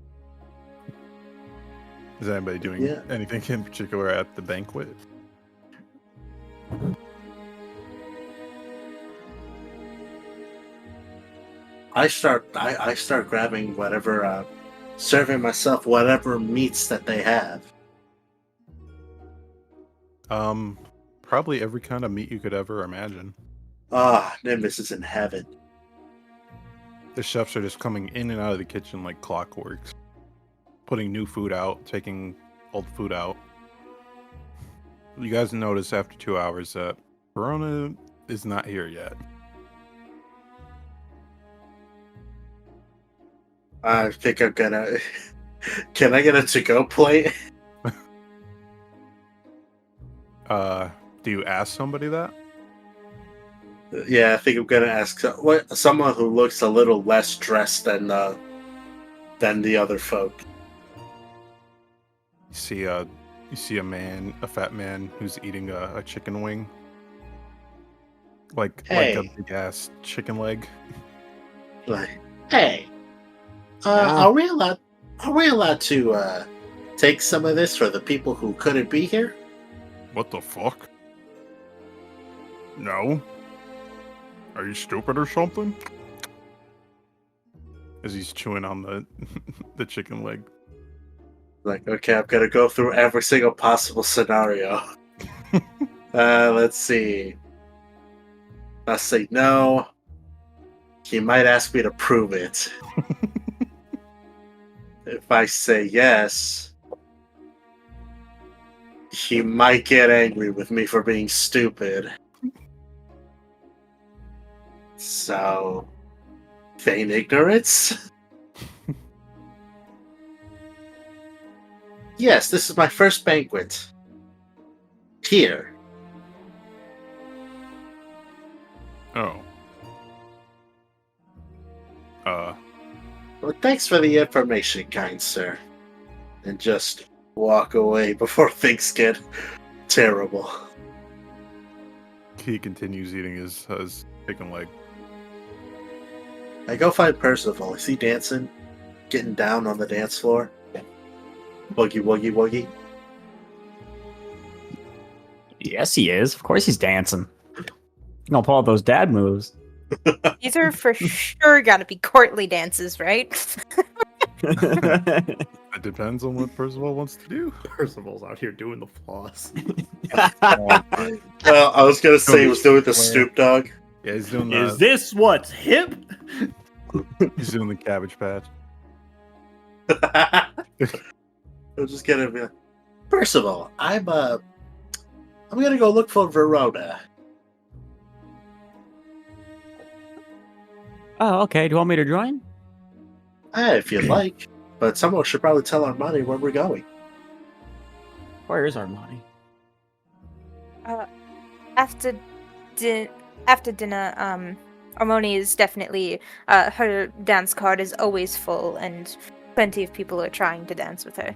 Is anybody doing Yeah. anything in particular at the banquet? I start grabbing whatever, serving myself whatever meats that they have. Probably every kind of meat you could ever imagine. Ah, Nimbus is in heaven. The chefs are just coming in and out of the kitchen like clockworks, putting new food out, taking old food out. You guys notice after 2 hours that Verona is not here yet. I think I'm gonna. Can I get a to-go plate? Do you ask somebody that? Yeah, I think I'm gonna ask someone who looks a little less dressed than the other folk. You see a fat man who's eating a chicken wing, like a Hey. big ass chicken leg. Like, hey, Yeah. are we allowed to take some of this for the people who couldn't be here? What the fuck? No. Are you stupid or something? As he's chewing on the the chicken leg. Like, okay, I'm gonna go through every single possible scenario. Let's see. I say no. He might ask me to prove it. If I say yes, he might get angry with me for being stupid. So, feign ignorance? Yes, this is my first banquet. Here. Oh. Well, thanks for the information, kind sir. And just walk away before things get terrible. He continues eating his chicken leg. I go find Percival. Is he dancing? Getting down on the dance floor? Boogie, woogie, woogie. Yes, he is. Of course he's dancing. You gonna pull out those dad moves. These are for sure gotta be courtly dances, right? It depends on what Percival wants to do. Percival's out here doing the floss. Well, I was gonna say he was doing the Snoop Dogg. Yeah, he's doing Is this what's hip? he's doing the Cabbage Patch. I'm just gonna be like, Percival, I'm gonna go look for Verona. Oh, okay. Do you want me to join? If you'd like. But someone should probably tell Armani where we're going. Where is our money? After after dinner, Armoni is definitely her dance card is always full, and plenty of people are trying to dance with her.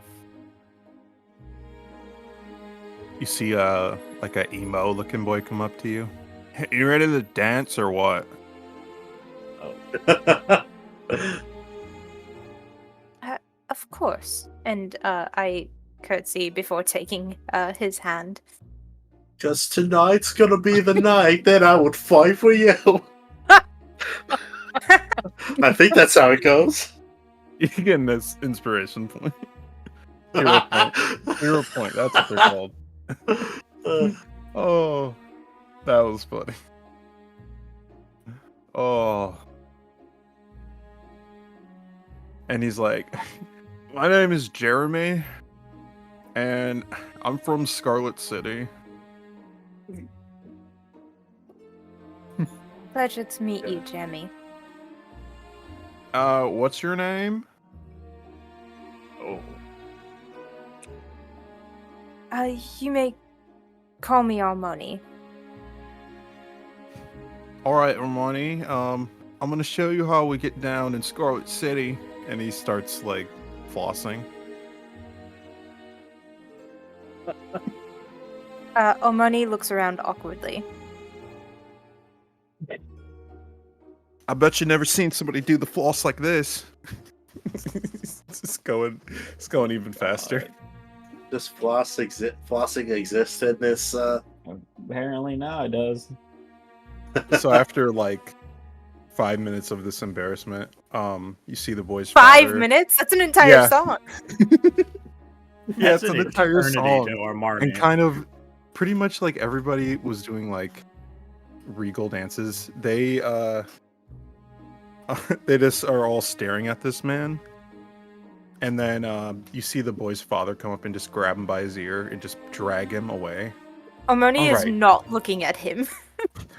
You see like a emo looking boy come up to you. Hey, you ready to dance or what? Of course. And I curtsy before taking his hand. Because tonight's gonna be the night that I would fight for you. I think that's how it goes. You're getting this inspiration point. Hero point. Hero point. That's what they're called. Oh, that was funny. Oh. And he's like, my name is Jeremy, and I'm from Scarlet City. Pleasure to meet you, Jeremy. What's your name? Oh. You may call me Armoni. Alright, Armoni, I'm gonna show you how we get down in Scarlet City. And he starts, like, flossing. Armoni looks around awkwardly. I bet you never seen somebody do the floss like this. It's going even faster. Does flossing exist in this? Apparently now it does. So after, like, 5 minutes of this embarrassment, you see the boy's 5 father. minutes? That's an entire Yeah. song. Yeah, it's an entire eternity song. to Armani. And kind of, pretty much like everybody was doing like regal dances. They they just are all staring at this man. And then you see the boy's father come up and just grab him by his ear and just drag him away. Armoni is Alright. not looking at him.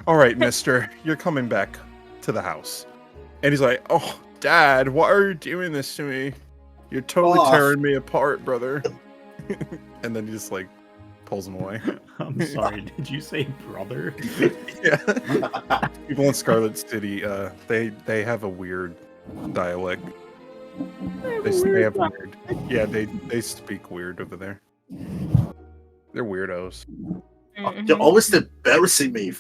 All right, mister, you're coming back to the house. And he's like, oh, Dad, why are you doing this to me? You're totally Off. tearing me apart, brother. And then he just like pulls him away. I'm sorry, did you say brother? Yeah. People in Scarlet City, they have a weird dialect. They have weird. Yeah, they speak weird over there. They're weirdos. You're always embarrassing me.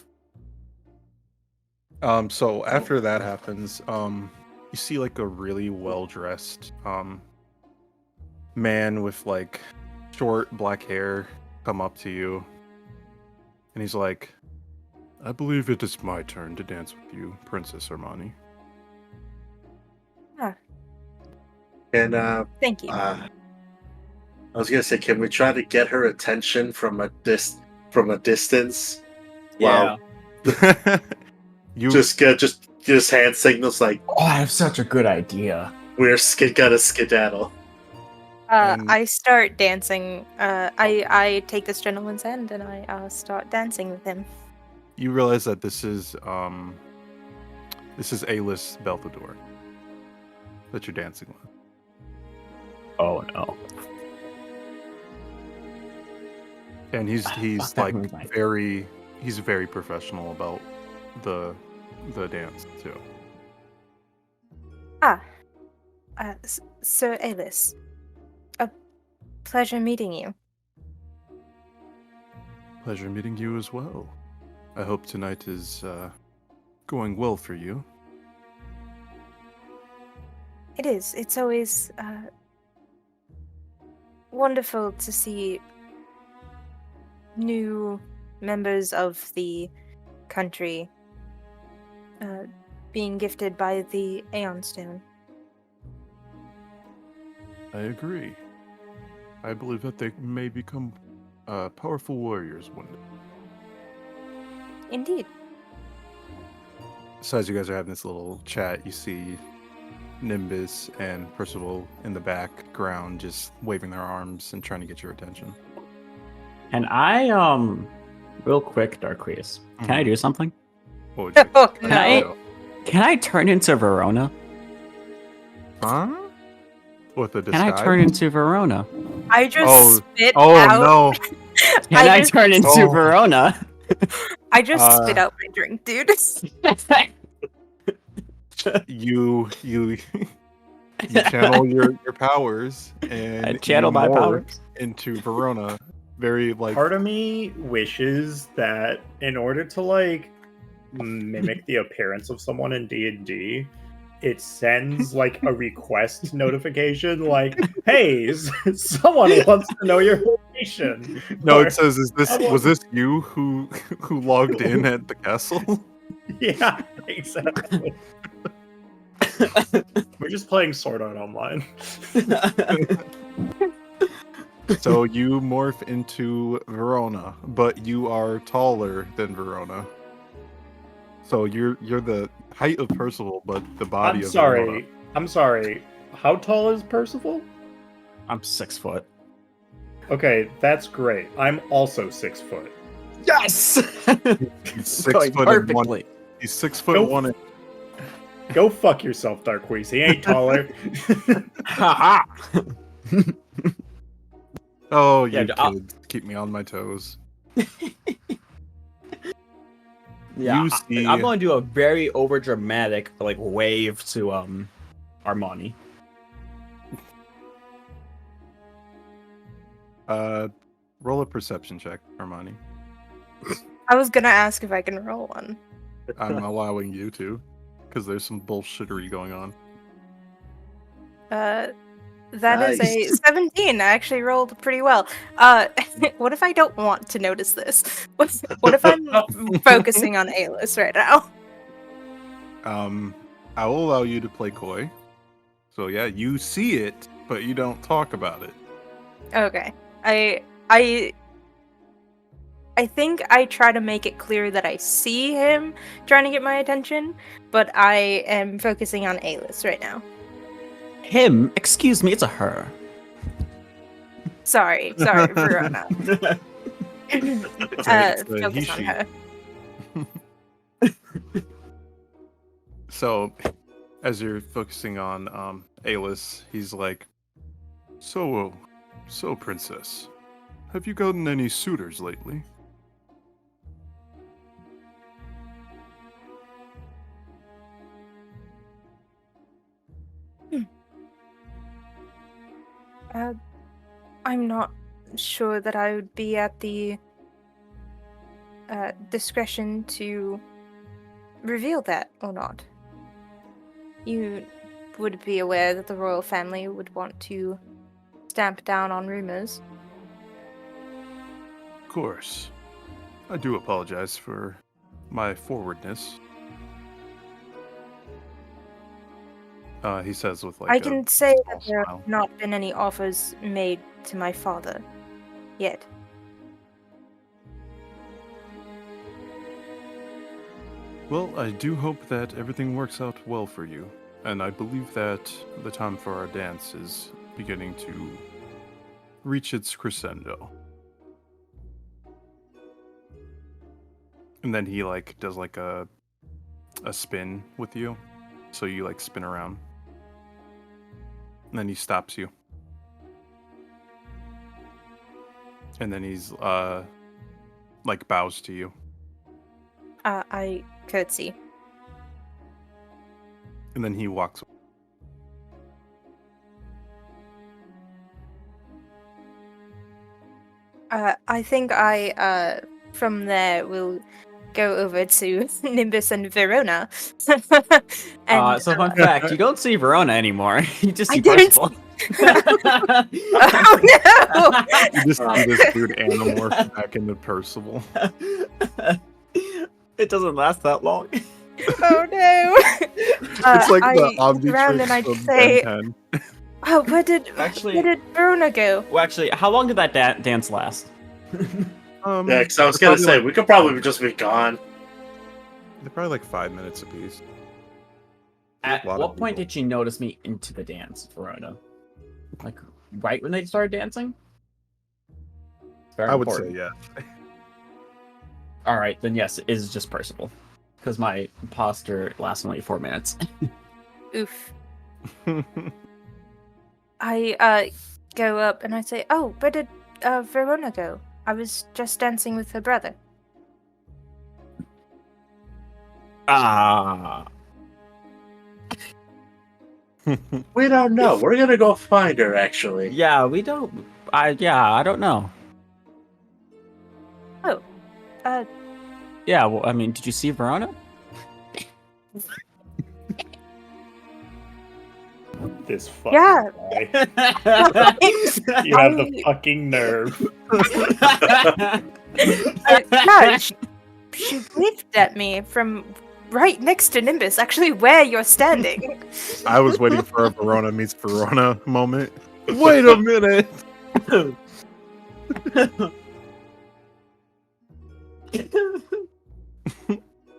So after that happens, you see like a really well-dressed man with like short black hair come up to you, and he's like, I believe it is my turn to dance with you, Princess Armani. And Thank you. I was gonna say, can we try to get her attention from a distance? Yeah. You Just hand signals like Oh, I have such a good idea. we're gotta skedaddle. I start dancing. I take this gentleman's hand and I start dancing with him. you realize that this is A-list Belthador that you're dancing with. Oh no. And he's That like was my- he's very professional about the dance too. Sir Alice, a pleasure meeting you. Pleasure meeting you as well. I hope tonight is going well for you. It is. It's always wonderful to see new members of the country being gifted by the Aeon Stone. I agree. I believe that they may become powerful warriors one day. Indeed. So as you guys are having this little chat, you see Nimbus and Percival in the background just waving their arms and trying to get your attention. And I, real quick, Darkreus, can I do something? What would you Oh, Can I- no. Can I turn into Verona? Huh? With a Can disguise? I turn into Verona? I just Oh, spit Oh out. no! Can I just- turn into Oh. Verona? I just spit out my drink, dude. You channel your powers and I channel you my morph powers into Verona. Very like Part of me wishes that in order to like mimic the appearance of someone in D&D, it sends like a request notification like, hey, someone wants to know your location. no. Or, It says, someone- was this you who logged in at the castle? Yeah, exactly. We're just playing Sword Art Online. So you morph into Verona, but you are taller than Verona. So you're the height of Percival, but the body of Verona. I'm sorry. How tall is Percival? I'm 6 foot. Okay, that's great. I'm also 6 foot. Yes. He's 6 Going foot and perfectly. He's 6 foot Nope. 1 inch. Go fuck yourself, Darkweez. He ain't taller. Ha Oh, Yeah, you I'll- kids keep me on my toes. Yeah, You see- I'm going to do a very over dramatic like wave to Armani. Roll a perception check, Armani. I was gonna ask if I can roll one. I'm allowing you to, because there's some bullshittery going on. That is a Nice. 17. I actually rolled pretty well. What if I don't want to notice this? What if I'm focusing on Alis right now? I will allow you to play coy. So yeah, you see it, but you don't talk about it. Okay. I think I try to make it clear that I see him trying to get my attention, but I am focusing on Alis right now. Him? Excuse me, it's a her. Sorry, Verona. It's a Focus he, on she. her. So, as you're focusing on Alis, he's like, So, princess, have you gotten any suitors lately? I'm not sure that I would be at the discretion to reveal that or not. You would be aware that the royal family would want to stamp down on rumors. Of course. I do apologize for my forwardness. He says with like I a can say small that there smile. have not been any offers made to my father yet. Well, I do hope that everything works out well for you, and I believe that the time for our dance is beginning to reach its crescendo. And then he like does like a spin with you, so you like spin around. And then he stops you. And then he's like bows to you. I curtsy. And then he walks away. I think I from there will go over to Nimbus and Verona. And So fun fact, you don't see Verona anymore. You just I see didn't Percival. oh no! You just see this weird animorph back into Percival. It doesn't last that long. Oh no! It's like the I look around and I Omnitrix of say, Ben 10. "Oh, where did Verona go?" Well, actually, how long did that dance last? Yeah, because I was gonna probably say like we could probably just be gone. they're probably like 5 minutes apiece. At A lot what of point people. did you notice me into the dance, Verona? Like, right when they started dancing? It's very I would important. say yeah. Alright, then yes, it is just Percival. Because my imposter lasts only 4 minutes. Oof. I go up and I say, "Oh, where did Verona go? I was just dancing with her brother." Ah. We don't know. We're gonna go find her. Actually, Yeah, we don't. I don't know. Oh, Yeah, well, I mean, did you see Verona? This fucking Yeah. guy. You have the fucking nerve. yeah, she waved at me from right next to Nimbus, actually where you're standing. I was waiting for a Verona meets Verona moment. Wait a minute.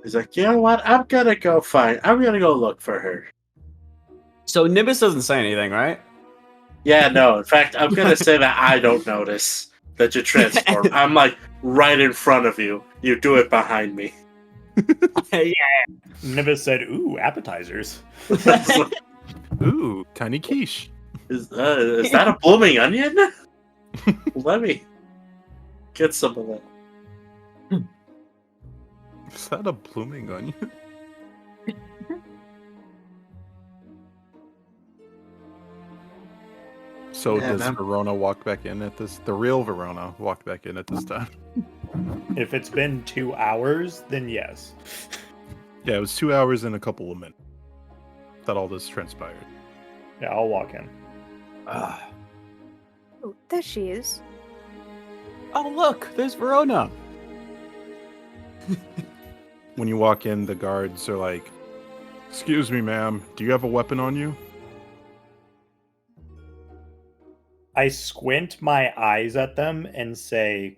he's like, you know what? I'm gonna go look for her. So Nimbus doesn't say anything, right? Yeah, no. In fact, I'm gonna say that I don't notice that you transform. I'm like right in front of you. You do it behind me. Yeah. Nimbus said, "Ooh, appetizers." Ooh, tiny quiche. Is that a blooming onion? Let me get some of that. Is that a blooming onion? So Yeah, does man. Verona walk back in at this? The real Verona walk back in at this time? If it's been 2 hours, then yes. Yeah, it was 2 hours and a couple of minutes that all this transpired. Yeah, I'll walk in. Oh, there she is. Oh, look, there's Verona. When you walk in, the guards are like, "Excuse me, ma'am, do you have a weapon on you?" I squint my eyes at them and say,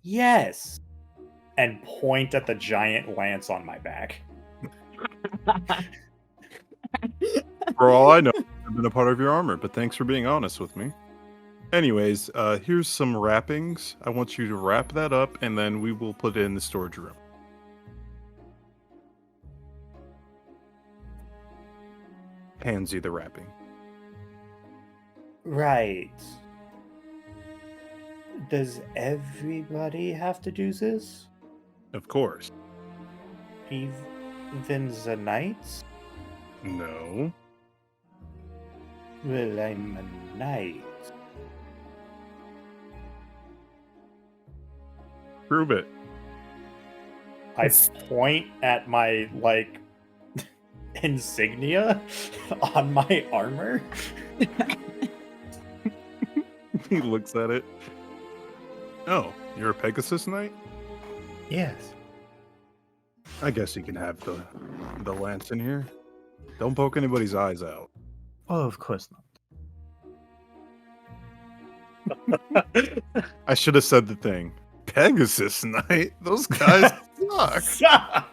"Yes," and point at the giant lance on my back. For all I know, I've been a part of your armor, but thanks for being honest with me. Anyways, here's some wrappings. I want you to wrap that up, and then we will put it in the storage room. Hands you the wrapping. Right. Does everybody have to do this? Of course. Even the knights? No. Well, I'm a knight. Prove it. I point at my, like, insignia on my armor. He looks at it. Oh, you're a Pegasus Knight? Yes. I guess you can have the lance in here. Don't poke anybody's eyes out. Oh, of course not. I should have said the thing. Pegasus Knight? Those guys suck.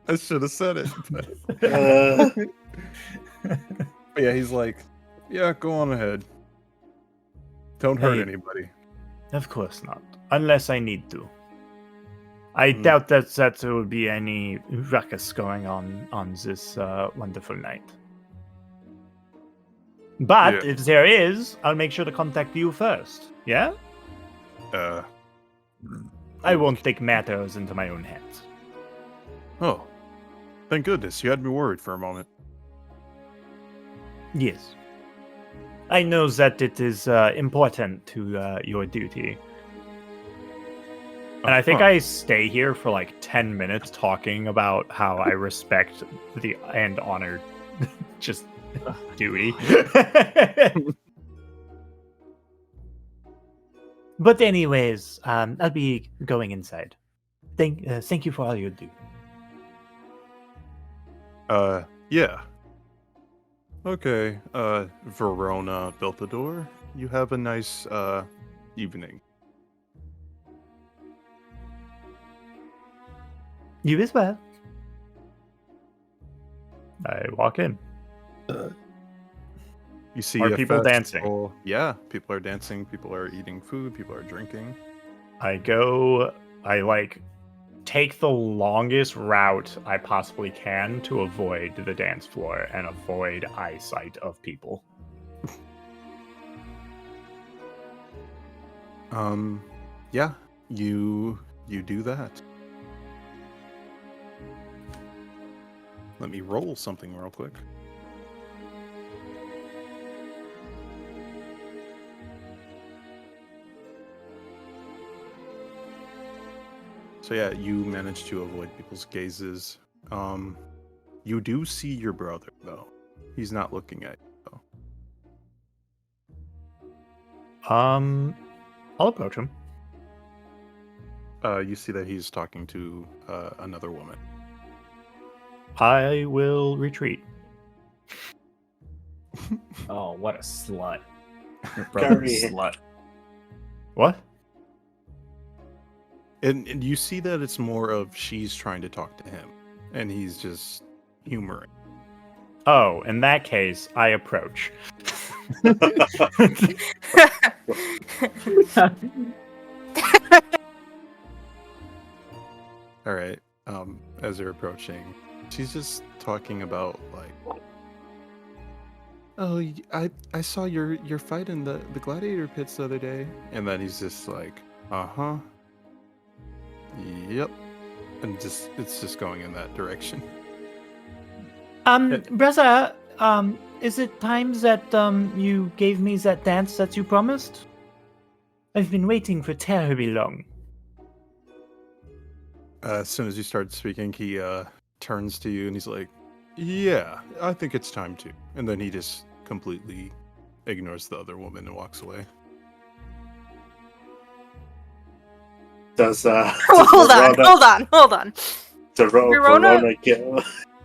I should have said it. But yeah, he's like, yeah, go on ahead. Don't hurt Hey. anybody. Of course not. Unless I need to. I doubt that there will be any ruckus going on this wonderful night. But Yeah. if there is, I'll make sure to contact you first. Yeah? I won't take matters into my own hands. Oh, thank goodness. You had me worried for a moment. Yes. I know that it is important to your duty. And I think I stay here for like 10 minutes talking about how I respect and honor just duty. But anyways, I'll be going inside. Thank you for all you do. Yeah. Okay, Verona built the door. You have a nice, evening. You as well. I walk in. You see Are a people dancing? festival. Yeah, people are dancing, people are eating food, people are drinking. I take the longest route I possibly can to avoid the dance floor and avoid eyesight of people. Yeah, you do that. Let me roll something real quick. So yeah, you manage to avoid people's gazes. You do see your brother, though. He's not looking at you, though. I'll approach him. You see that he's talking to another woman. I will retreat. Oh, what a slut. Your brother's a Gary. slut. What? And you see that it's more of she's trying to talk to him, and he's just humoring. Oh, in that case, I approach. All right. As they're approaching, she's just talking about like, oh, I saw your fight in the gladiator pits the other day, and then he's just like, yep, and it's just going in that direction. Brother, is it time that you gave me that dance that you promised? I've been waiting for terribly long. As soon as you start speaking, he turns to you and he's like, yeah, I think it's time to. And then he just completely ignores the other woman and walks away. Does Hold on. Verona get...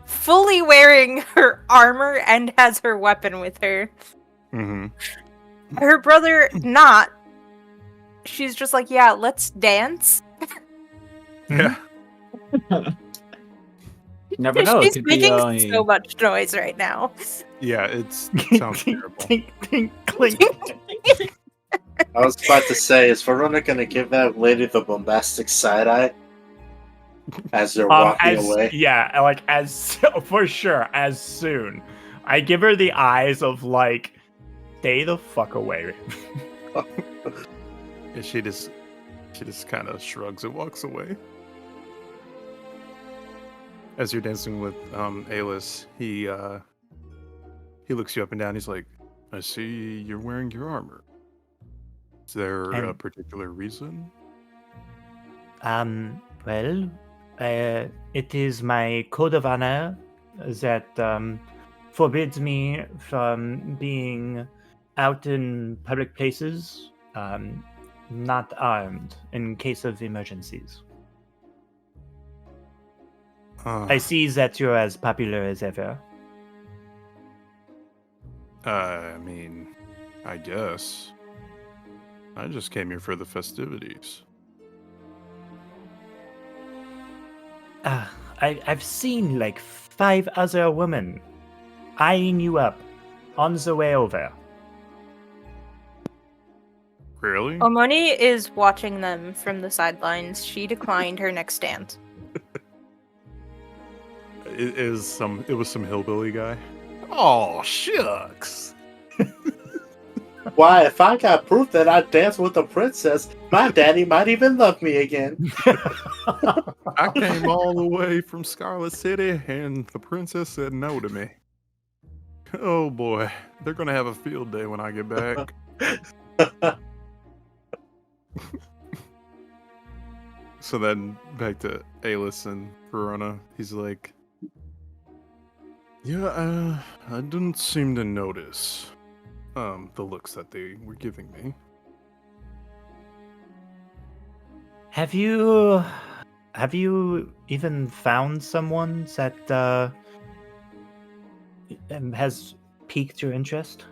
Fully wearing her armor and has her weapon with her. Mm-hmm. Her brother not. She's just like, yeah, let's dance. Yeah. Never know. It She's could be making so much noise right now. Yeah, it sounds terrible. Tink, tink, clink. I was about to say, is Verona gonna give that lady the bombastic side eye as they're walking away? Yeah, like as for sure, as soon. I give her the eyes of like, stay the fuck away. Yeah, she just kind of shrugs and walks away. As you're dancing with Alis, he looks you up and down. He's like, I see you're wearing your armor. Is there a particular reason? Well, it is my code of honor that forbids me from being out in public places, not armed in case of emergencies. I see that you're as popular as ever. I mean, I guess. I just came here for the festivities. I've seen like 5 other women eyeing you up on the way over. Really? Omoni is watching them from the sidelines. She declined her next dance. It was some hillbilly guy. Oh shucks! Why, if I got proof that I danced with a princess, my daddy might even love me again. I came all the way from Scarlet City, and the princess said no to me. Oh boy, they're gonna have a field day when I get back. So then back to Alis and Verona. He's like, yeah, I didn't seem to notice the looks that they were giving me. Have you even found someone that has piqued your interest?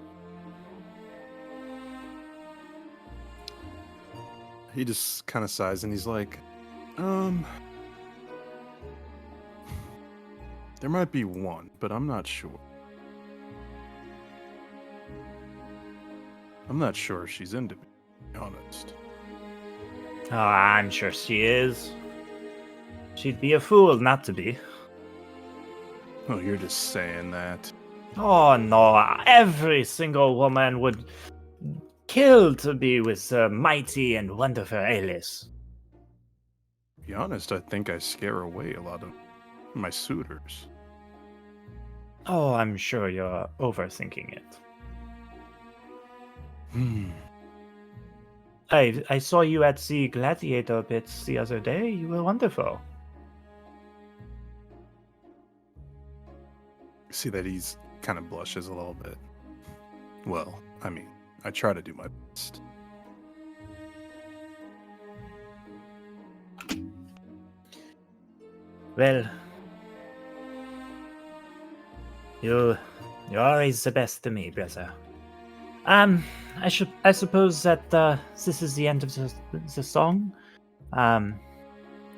He just kind of sighs and he's like, there might be one, but I'm not sure. I'm not sure she's into me, to be honest. Oh, I'm sure she is. She'd be a fool not to be. Oh, you're just saying that. Oh no, every single woman would kill to be with the mighty and wonderful Alis. To be honest, I think I scare away a lot of my suitors. Oh, I'm sure you're overthinking it. I saw you at the gladiator bits the other day. You were wonderful. See that he's kind of blushes a little bit. Well, I mean, I try to do my best. Well, you're always the best to me, brother. I suppose that this is the end of the song.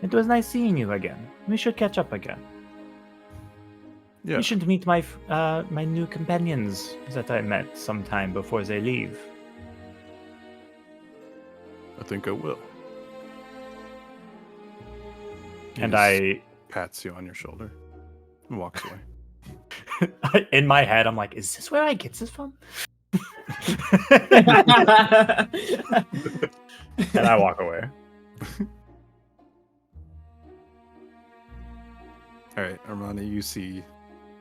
It was nice seeing you again. We should catch up again. Yeah, You should meet my my new companions that I met sometime before they leave. I think I will. He And just I, pats you on your shoulder and walks away. in my head, I'm like, is this where I get this from? And I walk away. All right, Armani, you see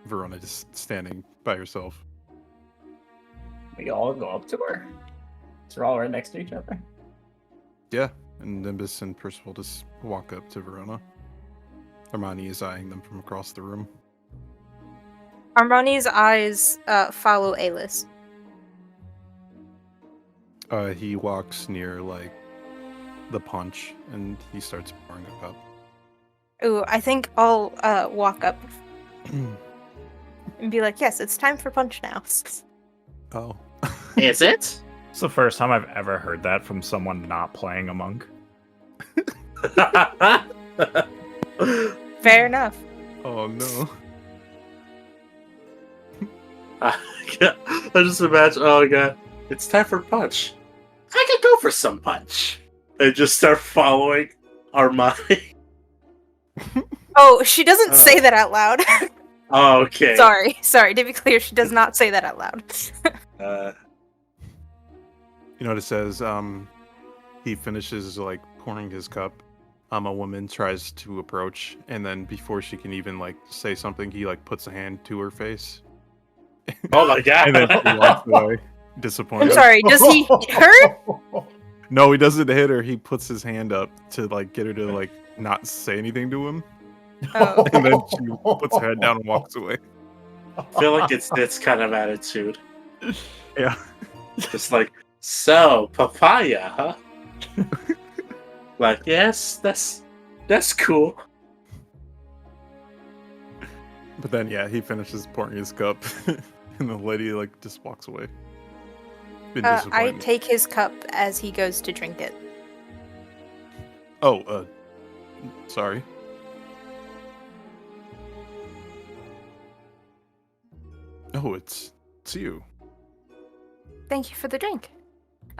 Verona just standing by herself. We all go up to her. So we're all right next to each other. Yeah, and Nimbus and Percival just walk up to Verona. Armani is eyeing them from across the room. Armani's eyes follow Alis. He walks near, like, the punch, and he starts pouring a cup. Ooh, I think I'll walk up and be like, yes, it's time for punch now. Oh. Is it? It's the first time I've ever heard that from someone not playing a monk. Fair enough. Oh, no. I just imagine, oh god, it's time for punch. I could go for some punch. And just start following Armani. Oh, she doesn't say that out loud. Okay. Sorry, to be clear, she does not say that out loud. You know what it says? He finishes, like, pouring his cup. A woman tries to approach, and then before she can even, like, say something, he, like, puts a hand to her face. Oh my god. And then she walks away, disappointed. I'm sorry, does he hit her? No, he doesn't hit her. He puts his hand up to, like, get her to, like, not say anything to him. Oh. And then she puts her head down and walks away. I feel like it's this kind of attitude. Yeah. Just like, so, papaya, huh? Like, yes, that's cool. But then, yeah, he finishes pouring his cup, and the lady, like, just walks away. In I disappointment. take his cup as he goes to drink it. Oh, sorry. Oh, it's you. Thank you for the drink.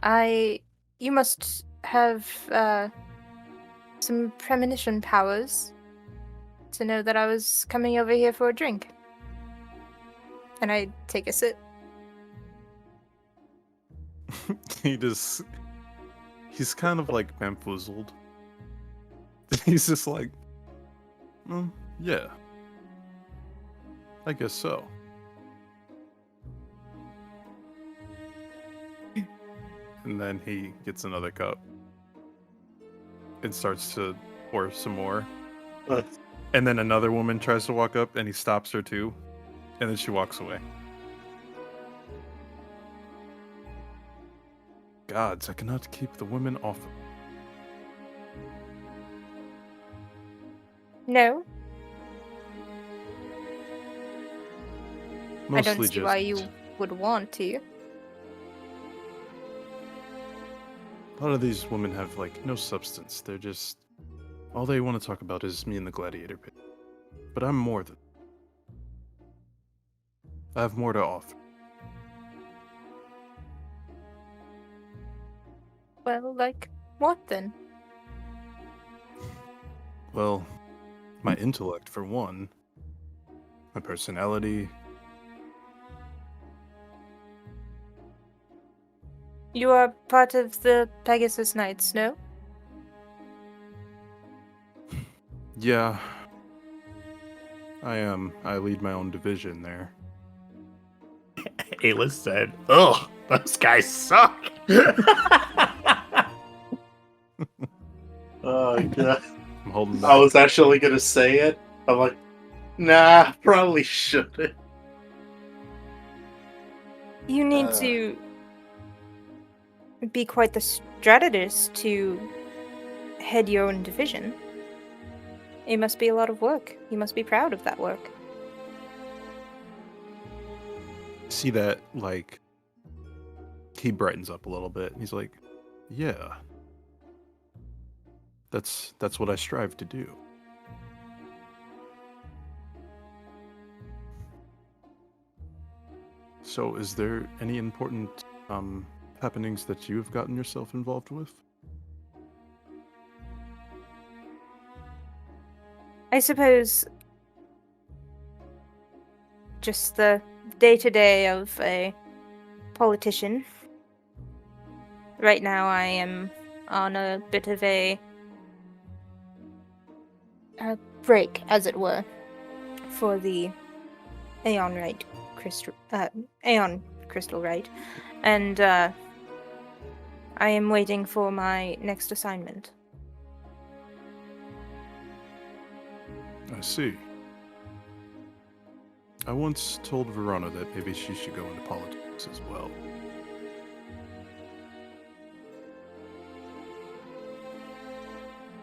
You must have some premonition powers to know that I was coming over here for a drink. And I take a sip. He's kind of like bamboozled. He's just like, yeah. I guess so. And then he gets another cup and starts to pour some more. And then another woman tries to walk up and he stops her too. And then she walks away. Gods, I cannot keep the women off. No, Mostly I don't see just, why you would want to. A lot of these women have, like, no substance. They're just... All they want to talk about is me in the gladiator pit. But I'm more than... I have more to offer. Well, like, what then? Well, my intellect, for one. My personality. You are part of the Pegasus Knights, no? Yeah. I am. I lead my own division there. Ayla said, "Ugh, those guys suck." Oh god. I'm holding I back. was actually gonna say it. I'm like, nah, probably shouldn't. You need to be quite the strategist to head your own division. It must be a lot of work. You must be proud of that work. See that, like, he brightens up a little bit. And he's like, yeah. That's what I strive to do. So, is there any important happenings that you've gotten yourself involved with? I suppose just the day-to-day of a politician. Right now I am on a bit of a break, as it were, for the Eon Rite Aeon Crystal Rite, and I am waiting for my next assignment. I see. I once told Verona that maybe she should go into politics as well.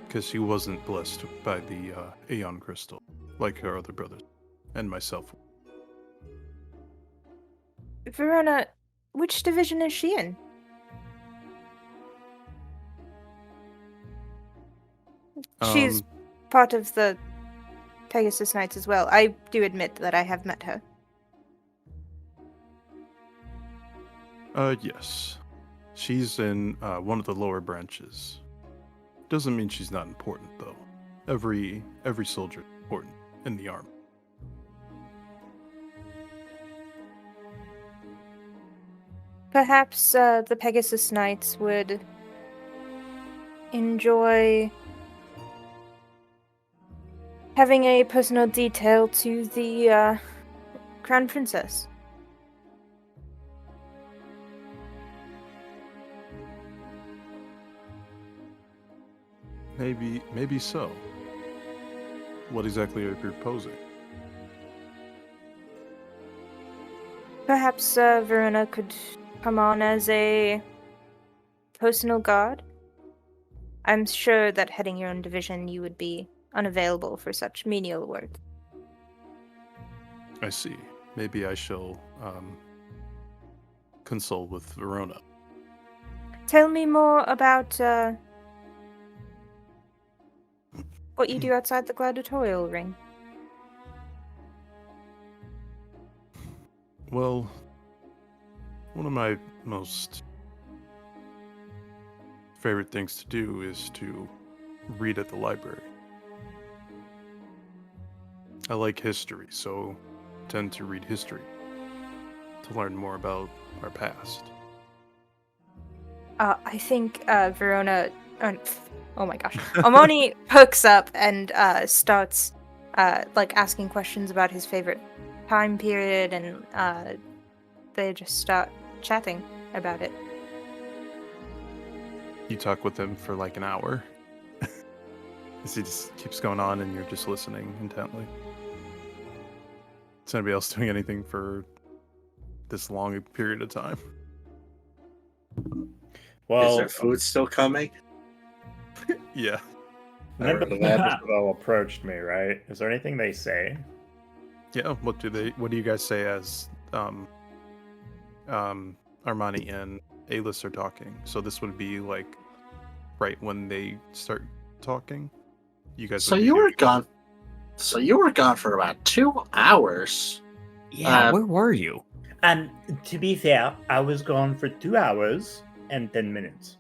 Because she wasn't blessed by the Aeon Crystal, like her other brothers, and myself. Verona, which division is she in? She's part of the Pegasus Knights as well. I do admit that I have met her. Yes. She's in one of the lower branches. Doesn't mean she's not important, though. Every soldier is important in the army. Perhaps the Pegasus Knights would enjoy having a personal detail to the Crown Princess. Maybe so. What exactly are you proposing? Perhaps Verona could come on as a personal guard. I'm sure that heading your own division, you would be unavailable for such menial work. I see. Maybe I shall consult with Verona. Tell me more about what you do outside the gladiatorial ring. Well, one of my most favorite things to do is to read at the library. I like history, so tend to read history to learn more about our past. I think Verona... oh my gosh. Amoni hooks up and starts asking questions about his favorite time period, and they just start chatting about it. You talk with him for like an hour. He just keeps going on and you're just listening intently. Is anybody else doing anything for this long a period of time? Well, is there food still coming? Yeah. remember Alright. the Venerable approached me, right? Is there anything they say? Yeah, what do you guys say as Armani and Aylis are talking? So this would be like right when they start talking. You guys So would be you were doing- gone. So you were gone for about 2 hours. Yeah, where were you? And to be fair, I was gone for 2 hours and 10 minutes.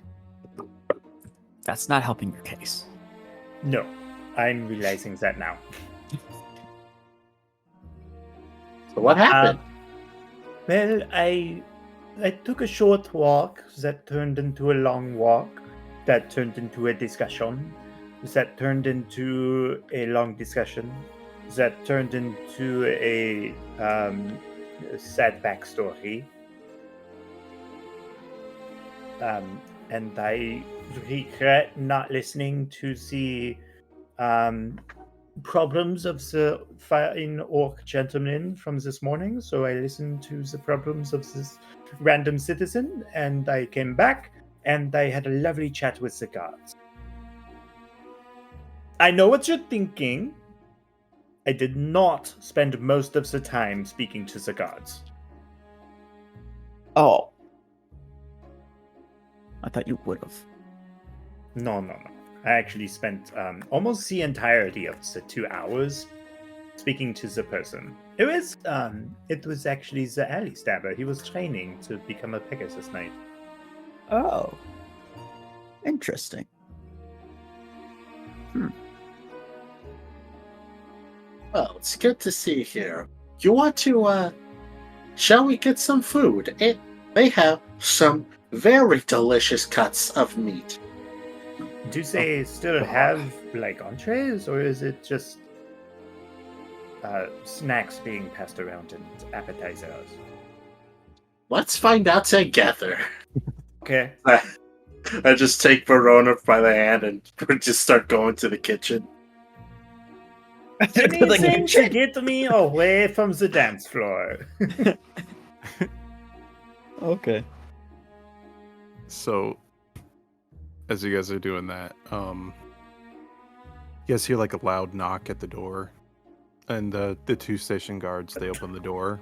That's not helping your case. No, I'm realizing that now. So what happened? Well, I took a short walk that turned into a long walk, that turned into a discussion, that turned into a long discussion, that turned into a sad backstory. And I regret not listening to the problems of the fine orc gentleman from this morning. So I listened to the problems of this random citizen, and I came back, and I had a lovely chat with the guards. I know what you're thinking. I did not spend most of the time speaking to the guards. Oh. I thought you would have. No. I actually spent almost the entirety of the 2 hours speaking to the person. It was actually the alley stabber. He was training to become a Pegasus Knight. Oh. Interesting. Well, it's good to see you here. You want to, shall we get some food? They have some very delicious cuts of meat. Do they still have, like, entrees, or is it just snacks being passed around and appetizers? Let's find out together. Okay. I just take Verona by the hand and just start going to the kitchen. Anything to get me away from the dance floor. Okay. So, as you guys are doing that, you guys hear like a loud knock at the door, and the 2 station guards, they open the door.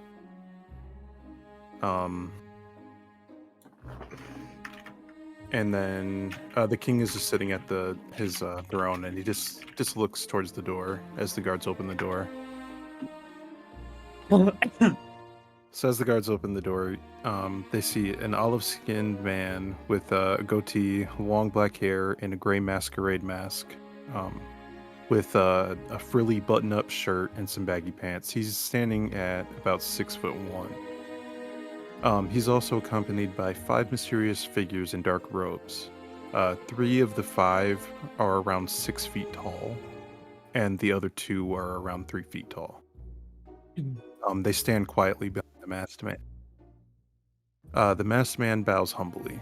And then the king is just sitting at his throne, and he just looks towards the door as the guards open the door. So as the guards open the door, they see an olive-skinned man with a goatee, long black hair, and a gray masquerade mask, with a frilly button-up shirt and some baggy pants. He's standing at about 6'1". He's also accompanied by 5 mysterious figures in dark robes. 3 of the 5 are around 6 feet tall, and the other 2 are around 3 feet tall. They stand quietly behind the masked man. The masked man bows humbly.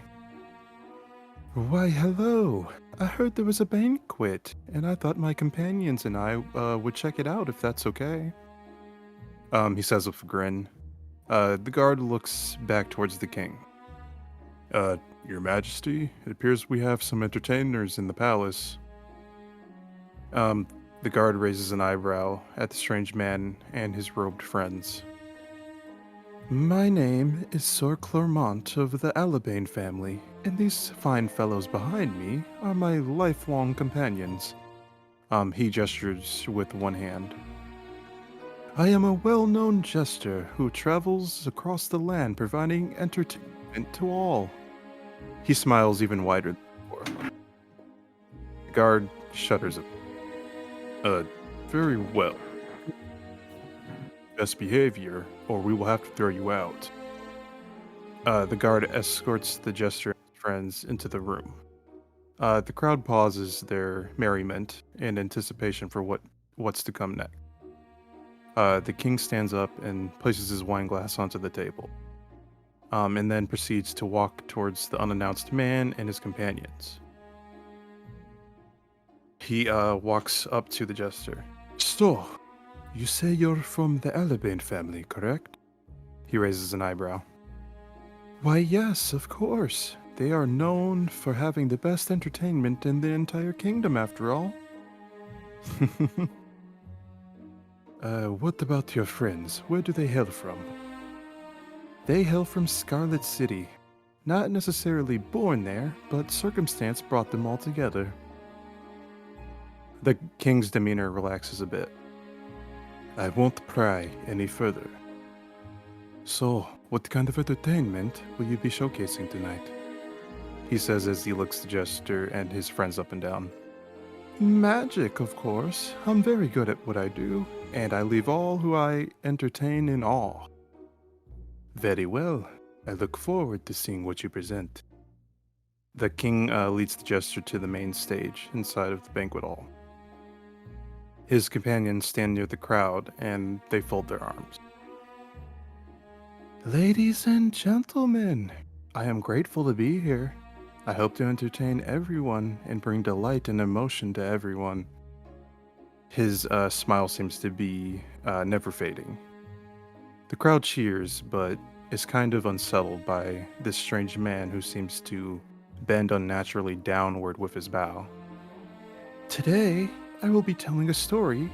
Why, hello. I heard there was a banquet, and I thought my companions and I would check it out if that's okay. He says with a grin. The guard looks back towards the king. Your Majesty, it appears we have some entertainers in the palace. The guard raises an eyebrow at the strange man and his robed friends. My name is Sir Clermont of the Alabane family, and these fine fellows behind me are my lifelong companions. He gestures with one hand. I am a well-known jester who travels across the land providing entertainment to all. He smiles even wider than before. The guard shudders. Very well. Best behavior, or we will have to throw you out. The guard escorts the jester and his friends into the room. The crowd pauses their merriment in anticipation for what's to come next. The king stands up and places his wine glass onto the table, and then proceeds to walk towards the unannounced man and his companions. He walks up to the jester. So, you say you're from the Alabane family, correct? He raises an eyebrow. Why, yes, of course. They are known for having the best entertainment in the entire kingdom, after all. What about your friends? Where do they hail from? They hail from Scarlet City. Not necessarily born there, but circumstance brought them all together. The king's demeanor relaxes a bit. I won't pry any further. So, what kind of entertainment will you be showcasing tonight? He says as he looks the jester and his friends up and down. Magic, of course. I'm very good at what I do, and I leave all who I entertain in awe. Very well. I look forward to seeing what you present. The king leads the jester to the main stage inside of the banquet hall. His companions stand near the crowd, and they fold their arms. Ladies and gentlemen, I am grateful to be here. I hope to entertain everyone and bring delight and emotion to everyone. His smile seems to be never fading. The crowd cheers, but is kind of unsettled by this strange man who seems to bend unnaturally downward with his bow. Today, I will be telling a story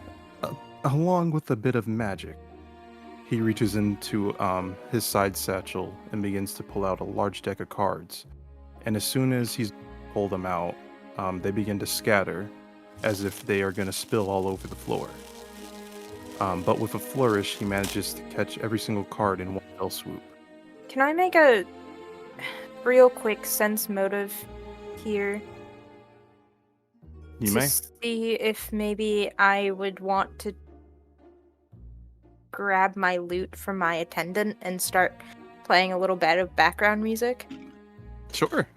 along with a bit of magic. He reaches into his side satchel and begins to pull out a large deck of cards. And as soon as he's pulled them out, they begin to scatter as if they are going to spill all over the floor. But with a flourish, he manages to catch every single card in one fell swoop. Can I make a real quick sense motive here? You to may. see if maybe I would want to grab my lute from my attendant and start playing a little bit of background music. Sure.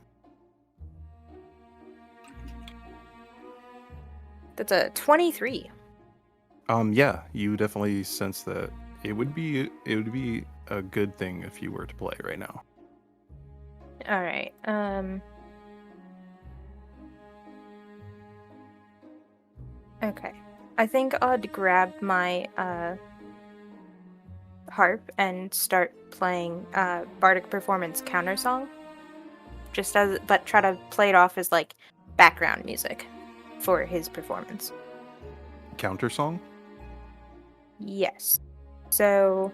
That's a 23. Yeah, you definitely sense that it would be a good thing if you were to play right now. All right. Okay. I think I'd grab my harp and start playing bardic performance counter song. But try to play it off as like background music for his performance. Counter song? Yes. So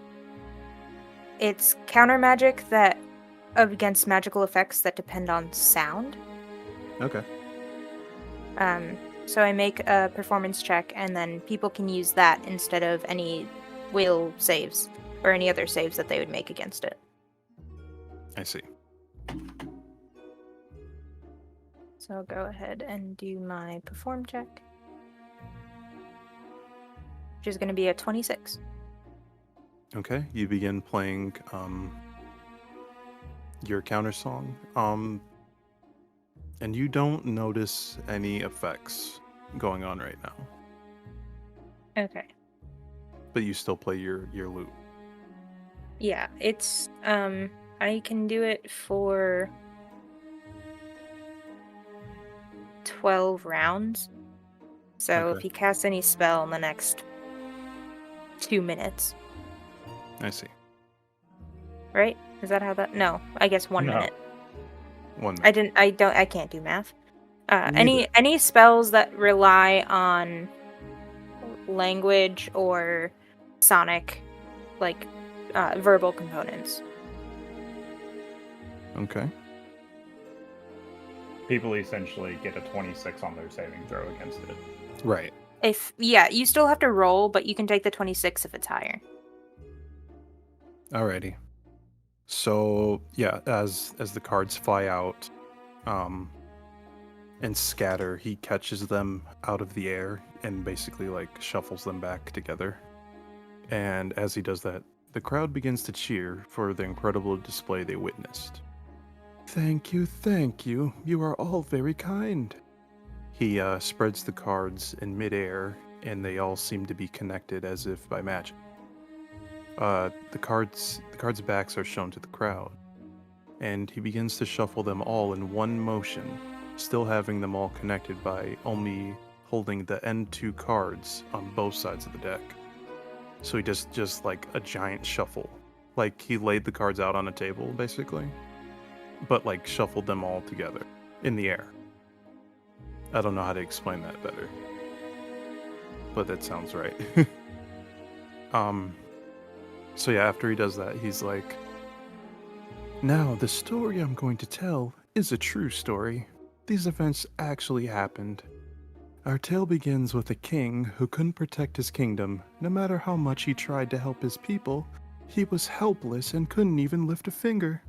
it's counter magic that against magical effects that depend on sound. Okay. So I make a performance check, and then people can use that instead of any will saves or any other saves that they would make against it. I see. So I'll go ahead and do my perform check, which is going to be a 26. Okay, you begin playing your counter song, and you don't notice any effects going on right now. Okay. But you still play your lute. Yeah, it's I can do it for 12 rounds. So Okay. if he casts any spell in the next 2 minutes, I see. right? Is that how that? No, I guess 1 No. minute. 1 minute. I can't do math. Neither. Any spells that rely on language or sonic, like verbal components. Okay. People essentially get a 26 on their saving throw against it. Right. You still have to roll, but you can take the 26 if it's higher. Alrighty. So yeah, as the cards fly out, and scatter, he catches them out of the air and basically like shuffles them back together. And as he does that, the crowd begins to cheer for the incredible display they witnessed. Thank you, thank you. You are all very kind. He spreads the cards in midair, and they all seem to be connected as if by magic. The cards' backs are shown to the crowd, and he begins to shuffle them all in one motion, still having them all connected by only holding the end two cards on both sides of the deck. So he just like a giant shuffle, like he laid the cards out on a table basically, but like shuffled them all together in the air. I don't know how to explain that better, but that sounds right. So yeah, after he does that, he's like, now the story I'm going to tell is a true story. These events actually happened. Our tale begins with a king who couldn't protect his kingdom. No matter how much he tried to help his people, he was helpless and couldn't even lift a finger.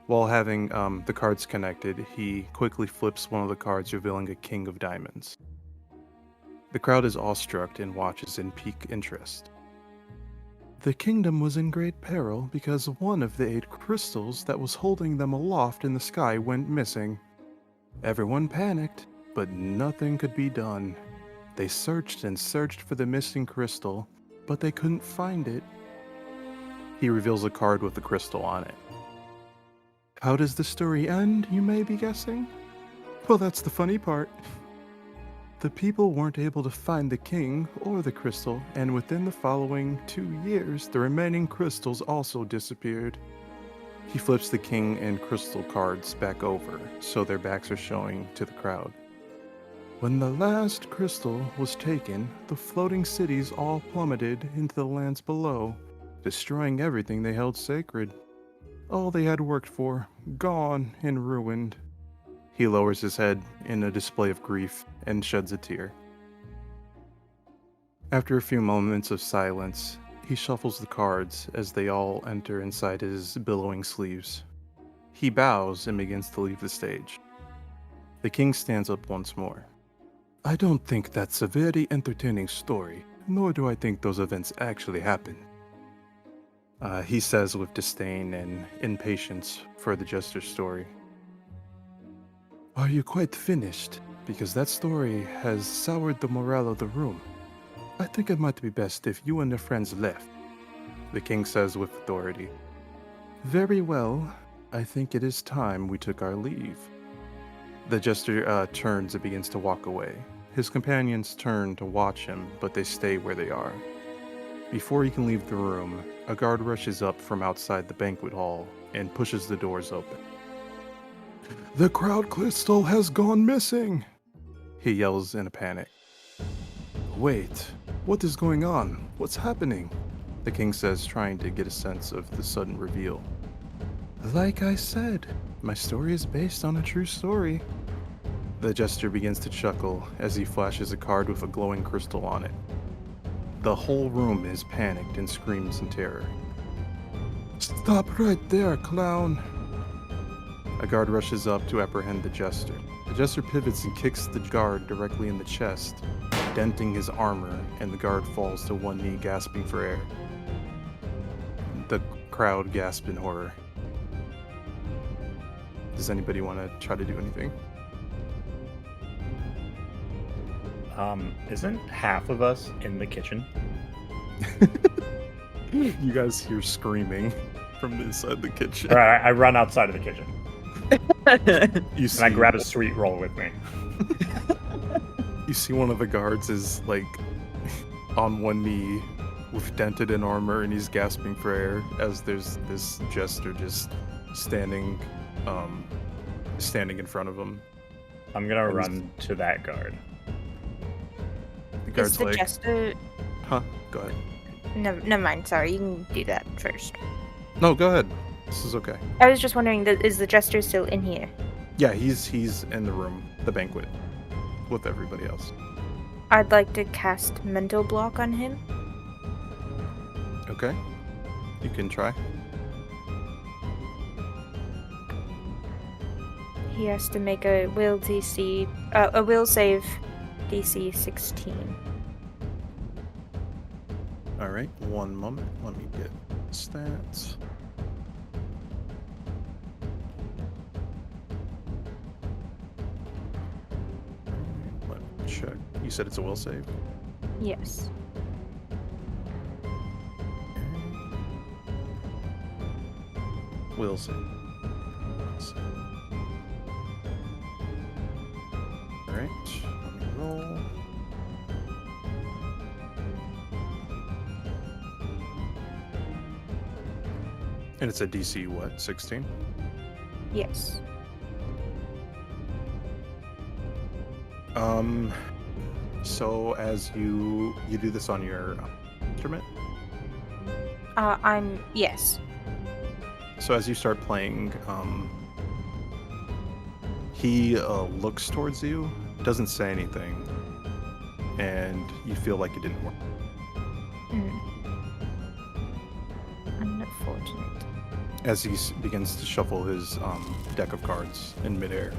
While having the cards connected, he quickly flips one of the cards, revealing a king of diamonds. The crowd is awestruck and watches in pique interest. The kingdom was in great peril because one of the 8 crystals that was holding them aloft in the sky went missing. Everyone panicked, but nothing could be done. They searched and searched for the missing crystal, but they couldn't find it. He reveals a card with the crystal on it. How does the story end, you may be guessing? Well, that's the funny part. The people weren't able to find the king or the crystal, and within the following 2 years, the remaining crystals also disappeared. He flips the king and crystal cards back over, so their backs are showing to the crowd. When the last crystal was taken, the floating cities all plummeted into the lands below, destroying everything they held sacred. All they had worked for, gone and ruined. He lowers his head in a display of grief and sheds a tear. After a few moments of silence, he shuffles the cards as they all enter inside his billowing sleeves. He bows and begins to leave the stage. The king stands up once more. I don't think that's a very entertaining story, nor do I think those events actually happened. He says with disdain and impatience for the jester's story. Are you quite finished? Because that story has soured the morale of the room. I think it might be best if you and your friends left. The king says with authority. Very well. I think it is time we took our leave. The jester turns and begins to walk away. His companions turn to watch him, but they stay where they are. Before he can leave the room, a guard rushes up from outside the banquet hall and pushes the doors open. The crowd crystal has gone missing! He yells in a panic. Wait, what is going on? What's happening? The king says, trying to get a sense of the sudden reveal. Like I said, my story is based on a true story. The jester begins to chuckle as he flashes a card with a glowing crystal on it. The whole room is panicked and screams in terror. Stop right there, clown! A guard rushes up to apprehend the jester. The jester pivots and kicks the guard directly in the chest, denting his armor, and the guard falls to one knee, gasping for air. The crowd gasps in horror. Does anybody want to try to do anything? Isn't half of us in the kitchen? You guys hear screaming from inside the kitchen. All right, I run outside of the kitchen. You And I grab a sweet roll with me. You see one of the guards is like on one knee with dented in armor, and he's gasping for air as there's this jester just standing in front of him. I'm gonna run to that guard. The Is guard's the like, jester... huh? Go ahead. Never mind, sorry, you can do that first. No, go ahead. This is okay. I was just wondering, is the jester still in here? Yeah, he's in the room, the banquet, with everybody else. I'd like to cast mental block on him. Okay. You can try. He has to make a will save DC 16. Alright, one moment. Let me get stats. Let me check. You said it's a will save? Yes. Will save. Alright, let me roll. And it's a DC what? 16? Yes. So as you do this on your instrument? Yes. So as you start playing, he looks towards you, doesn't say anything, and you feel like it didn't work. Unfortunate. As he begins to shuffle his deck of cards in midair.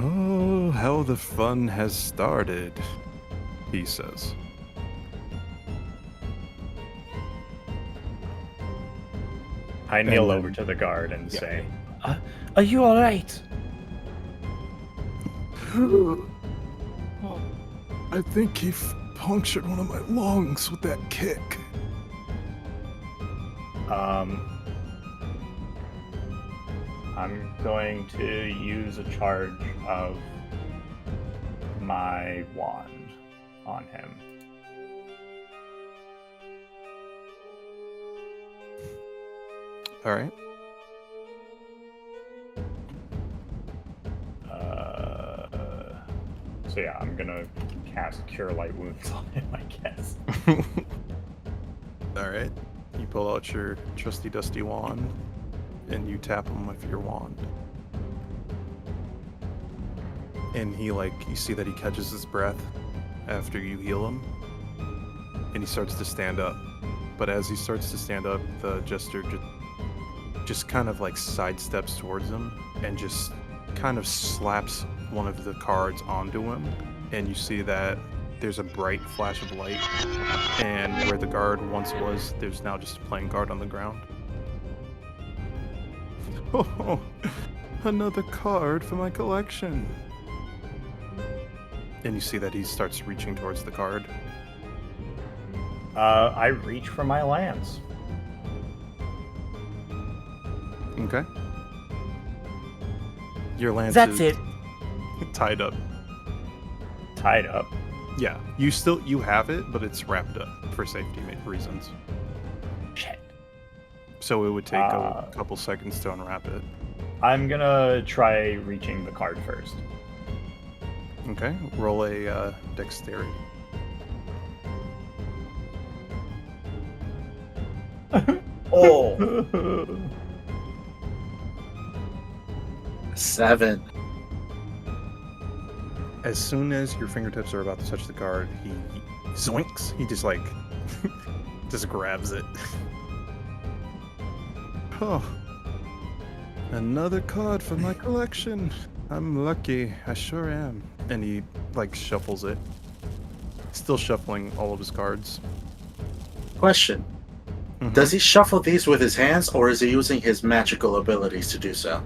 Oh, how the fun has started, He says. I kneel then- over to the guard and Yeah. say, Are you all right? I think he punctured one of my lungs with that kick. I'm going to use a charge of my wand on him. All right. So yeah, I'm gonna cast Cure Light Wounds on him, I guess. All right. You pull out your trusty dusty wand, and you tap him with your wand. And he, you see that he catches his breath after you heal him, and he starts to stand up. But as he starts to stand up, the jester just kind of sidesteps towards him and just kind of slaps one of the cards onto him, and you see that there's a bright flash of light, and where the guard once was, there's now just a plain guard on the ground. Oh, another card for my collection. And you see that he starts reaching towards the card. I reach for my lance. Okay. Your lance That's is it. tied up. Tied up. Yeah, you have it, but it's wrapped up for safety reasons. Shit. So it would take a couple seconds to unwrap it. I'm gonna try reaching the card first. Okay, roll a dexterity. Oh, 7. As soon as your fingertips are about to touch the card, he zoinks. He just just grabs it. Oh, another card for my collection. I'm lucky. I sure am. And he shuffles it. Still shuffling all of his cards. Question. Mhm. Does he shuffle these with his hands, or is he using his magical abilities to do so?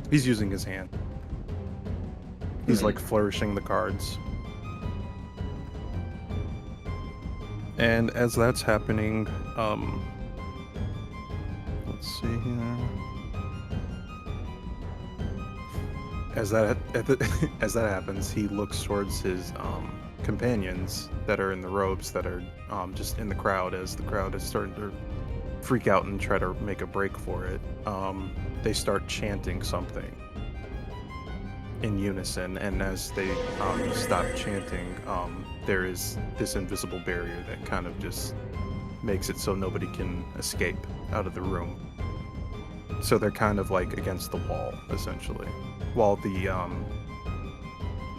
He's using his hand. He's flourishing the cards. And as that's happening, let's see here. As that happens, he looks towards his companions that are in the robes that are just in the crowd. As the crowd is starting to freak out and try to make a break for it, they start chanting something in unison, and as they stop chanting, there is this invisible barrier that kind of just makes it so nobody can escape out of the room. So they're kind of against the wall, essentially, while the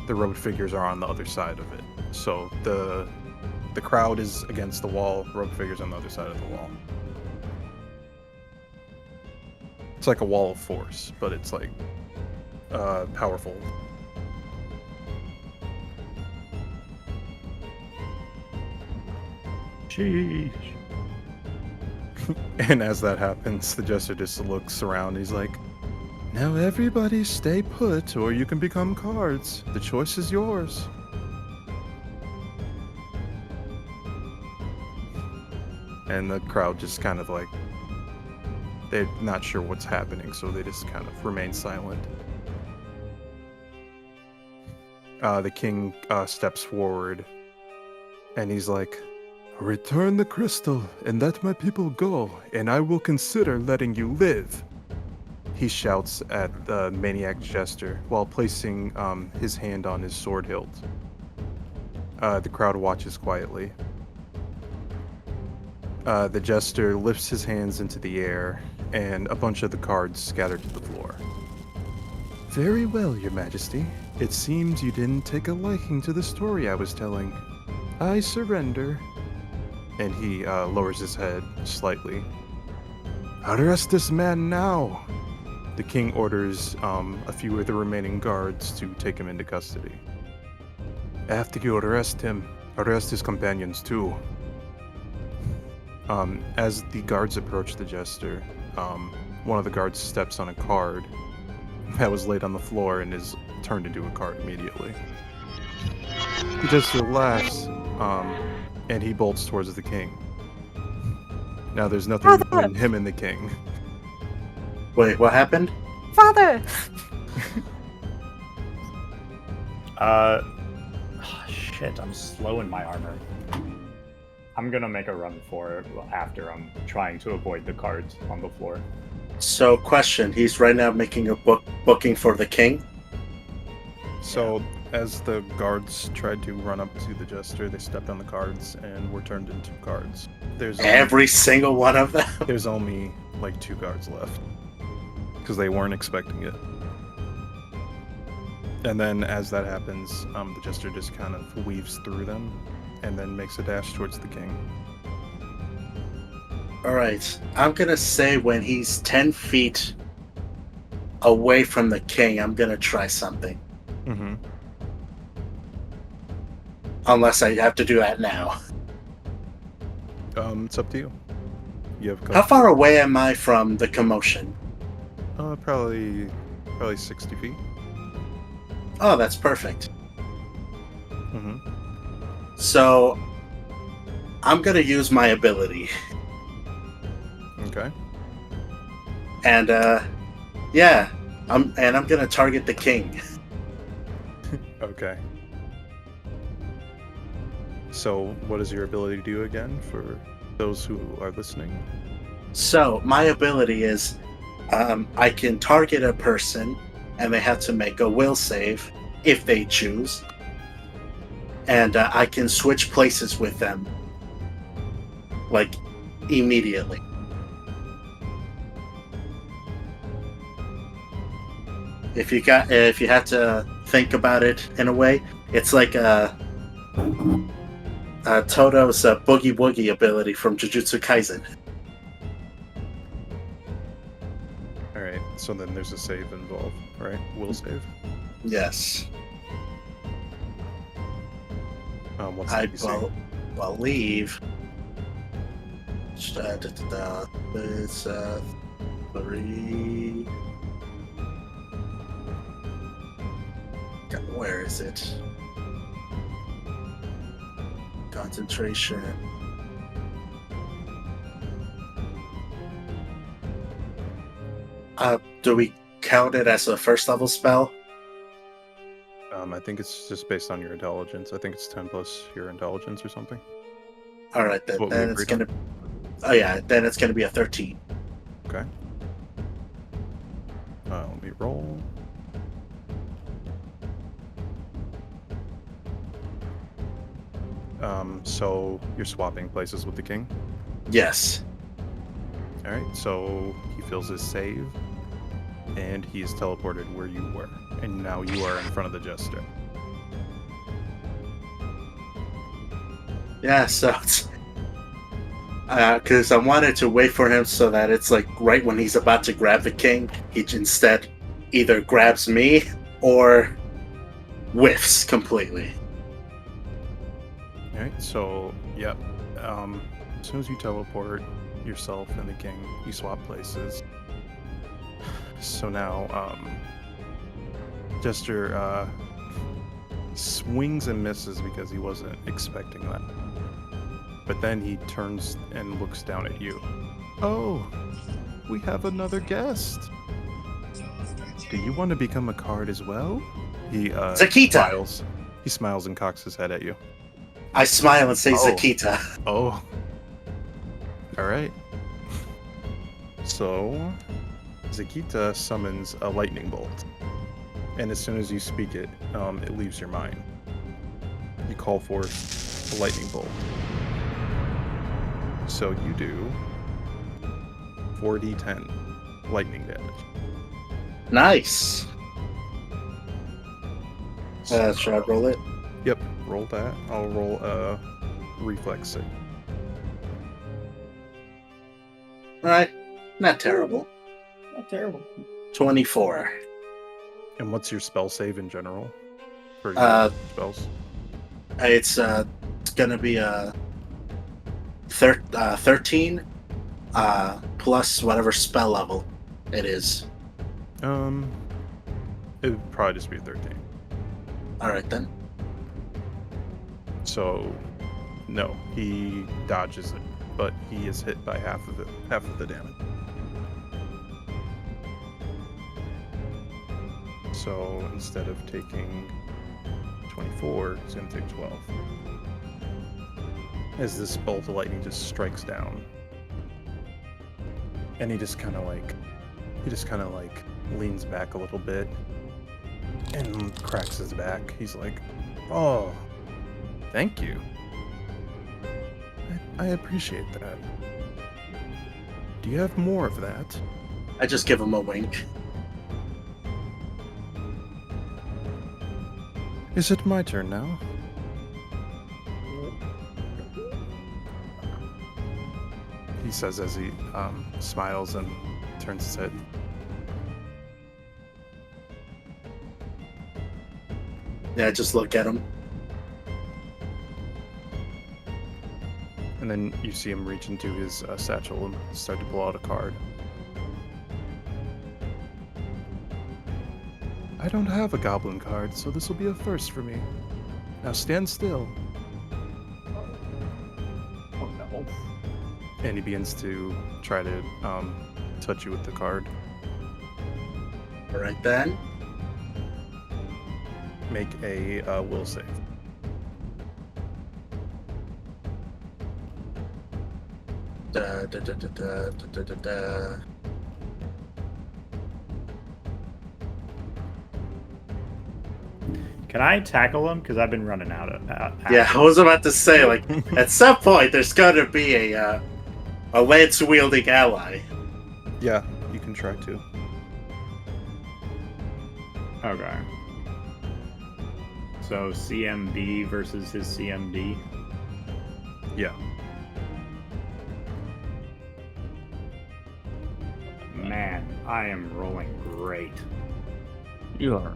robed figures are on the other side of it. So the crowd is against the wall, robed figures on the other side of the wall. It's like a wall of force, but it's powerful. Sheesh. And as that happens, the jester just looks around. He's like, "Now everybody stay put, or you can become cards. The choice is yours." And the crowd just kind of they're not sure what's happening, so they just kind of remain silent. The king steps forward, and he's like, "Return the crystal and let my people go, and I will consider letting you live." He shouts at the maniac jester while placing his hand on his sword hilt. The crowd watches quietly. The jester lifts his hands into the air, and a bunch of the cards scatter to the floor. "Very well, your majesty. It seems you didn't take a liking to the story I was telling. I surrender." And he lowers his head slightly. "Arrest this man now!" The king orders a few of the remaining guards to take him into custody. "After you arrest him, arrest his companions too." As the guards approach the jester, one of the guards steps on a card that was laid on the floor and is turned into a card immediately. The jester laughs, and he bolts towards the king. Now there's nothing Father! between him and the king. Wait, what happened? Father! Shit, I'm slow in my armor. I'm gonna make a run for it after I'm trying to avoid the cards on the floor. So, question: he's right now making a booking for the king. So, as the guards tried to run up to the jester, they stepped on the cards and were turned into cards. There's Every single one of them. There's only like 2 cards left because they weren't expecting it. And then, as that happens, the jester just kind of weaves through them and then makes a dash towards the king. All right, I'm gonna say when he's 10 feet away from the king, I'm gonna try something. Mm-hmm. Unless I have to do that now. It's up to you. You have How far away am I from the commotion? Probably 60 feet. Oh, that's perfect. Mm-hmm. So, I'm gonna use my ability. Okay. And, yeah. I'm gonna target the king. Okay. So, what does your ability do again for those who are listening? So, my ability is, I can target a person, and they have to make a will save, if they choose. And I can switch places with them, like, immediately. If you had to think about it in a way, it's like Toto's Boogie Woogie ability from Jujutsu Kaisen. Alright, so then there's a save involved, right? Will save? Yes. What's I the DC? believe it's 3. Where is it? Concentration. Do we count it as a first level spell? I think it's just based on your intelligence. I think it's 10 plus your intelligence or something. All right, That's what we then it's agreed on. gonna. Oh yeah, then it's gonna be a 13. Okay. Let me roll. So you're swapping places with the king? Yes. Alright, so he feels his save, and he is teleported where you were. And now you are in front of the jester. Yeah, so it's because I wanted to wait for him so that it's like right when he's about to grab the king, he instead either grabs me or whiffs completely. Alright, so, yep. As soon as you teleport yourself and the king, you swap places. So now, Jester swings and misses because he wasn't expecting that. But then he turns and looks down at you. Oh, we have another guest. Do you want to become a card as well? He Zakita! smiles. He smiles and cocks his head at you. I smile and say Oh. Zakita. Oh. Alright. So, Zakita summons a lightning bolt. And as soon as you speak it, it leaves your mind. You call forth a lightning bolt. So you do 4d10 lightning damage. Nice. Should I roll it? Yep, roll that. I'll roll a reflex save. Alright. Not terrible. Not terrible. 24. And what's your spell save in general? For your spells? It's gonna be a 13 plus whatever spell level it is. It would probably just be a 13. All right then. So, no, he dodges it, but he is hit by half of the damage. So instead of taking 24, he's gonna take 12. As this bolt of lightning just strikes down, and he just kind of like leans back a little bit and cracks his back. He's like, "Oh, thank you. I appreciate that. Do you have more of that?" I just give him a wink. Is it my turn now? He says as he smiles and turns his head. Yeah, just look at him. And then you see him reach into his satchel and start to pull out a card. I don't have a goblin card, so this will be a first for me. Now stand still. Oh no. And he begins to try to touch you with the card. All right then. Make a will save. Da, da, da, da, da, da, da, da. Can I tackle him? Because I've been running out of. Yeah, I was about to say, like, at some point there's got to be a lance wielding ally. Yeah, you can try to. Okay. So CMB versus his CMD. Yeah. Man, I am rolling great. You are.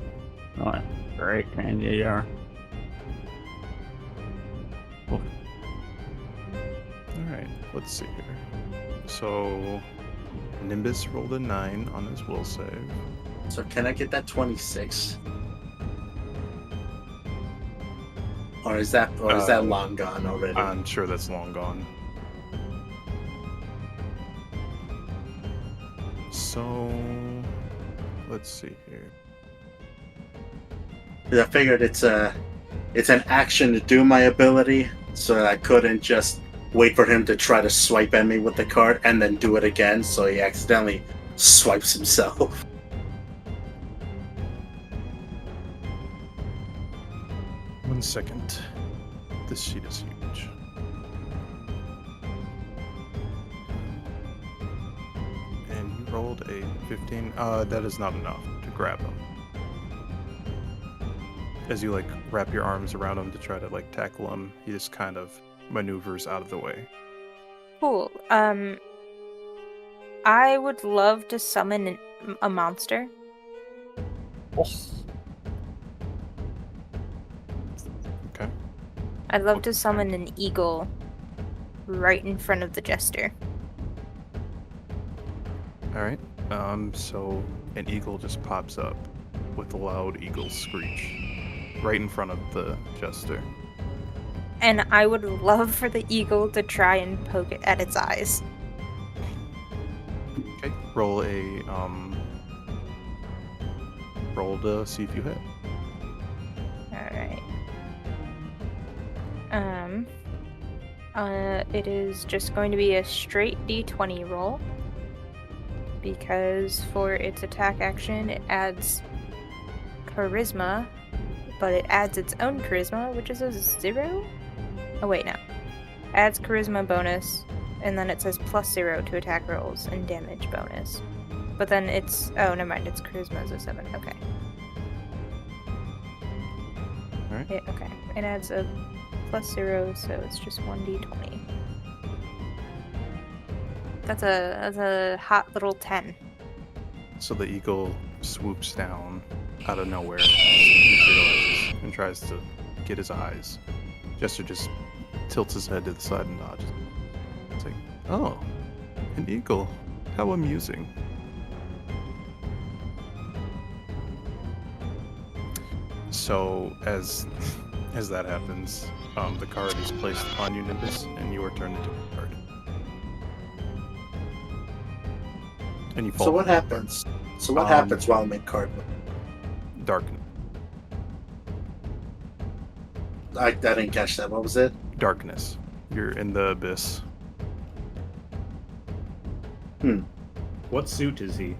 Oh, great, man. You are. All right, let's see here. So, Nimbus rolled a 9 on his will save. So can I get that 26? Or is that long gone already? I'm sure that's long gone. So, let's see here. I figured it's an action to do my ability, so I couldn't just wait for him to try to swipe at me with the card and then do it again, so he accidentally swipes himself. One second. This sheet is huge. And you rolled a 15. That is not enough to grab him. As you like wrap your arms around him to try to like tackle him, he just kind of maneuvers out of the way. Cool. I would love to summon a monster. Okay. I'd love to summon an eagle right in front of the jester. All right. So an eagle just pops up with a loud eagle screech right in front of the jester. And I would love for the eagle to try and poke it at its eyes. Okay. Roll to see if you hit. Alright. It is just going to be a straight d20 roll. Because for its attack action, it adds charisma, but it adds its own charisma, which is a 0? Oh wait, no. Adds charisma bonus, and then it says +0 to attack rolls and damage bonus. But then it's... oh, never mind, its charisma is a 7. Okay. Alright. Okay. It adds a +0, so it's just 1d20. That's a hot little 10. So the eagle swoops down out of nowhere, materializes, and tries to get his eyes. Jester just tilts his head to the side and dodges. It's like, oh, an eagle. How amusing. So as that happens, the card is placed upon you, Nimbus, and you are turned into a card. And you fall. So what happens? So what happens while I'm in card mode? Darkness. I didn't catch that. What was it? Darkness. You're in the abyss. What suit is he?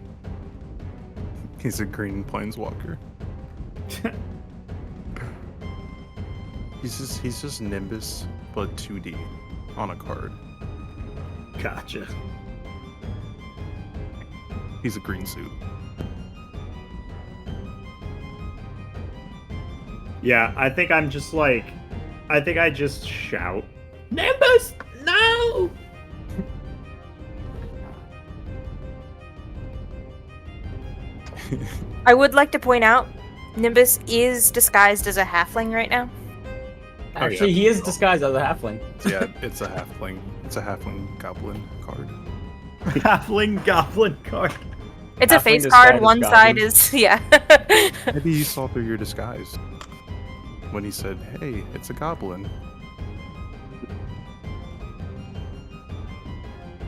He's a green planeswalker. He's just Nimbus, but 2D on a card. Gotcha. He's a green suit. Yeah, I think I just shout, Nimbus, no! I would like to point out, Nimbus is disguised as a halfling right now. Actually, he is disguised as a halfling. Yeah, it's a halfling. It's a halfling goblin card. Halfling goblin card. It's a Halfling face disguised card. as One side goblin. is yeah. Maybe you saw through your disguise when he said, "Hey, it's a goblin."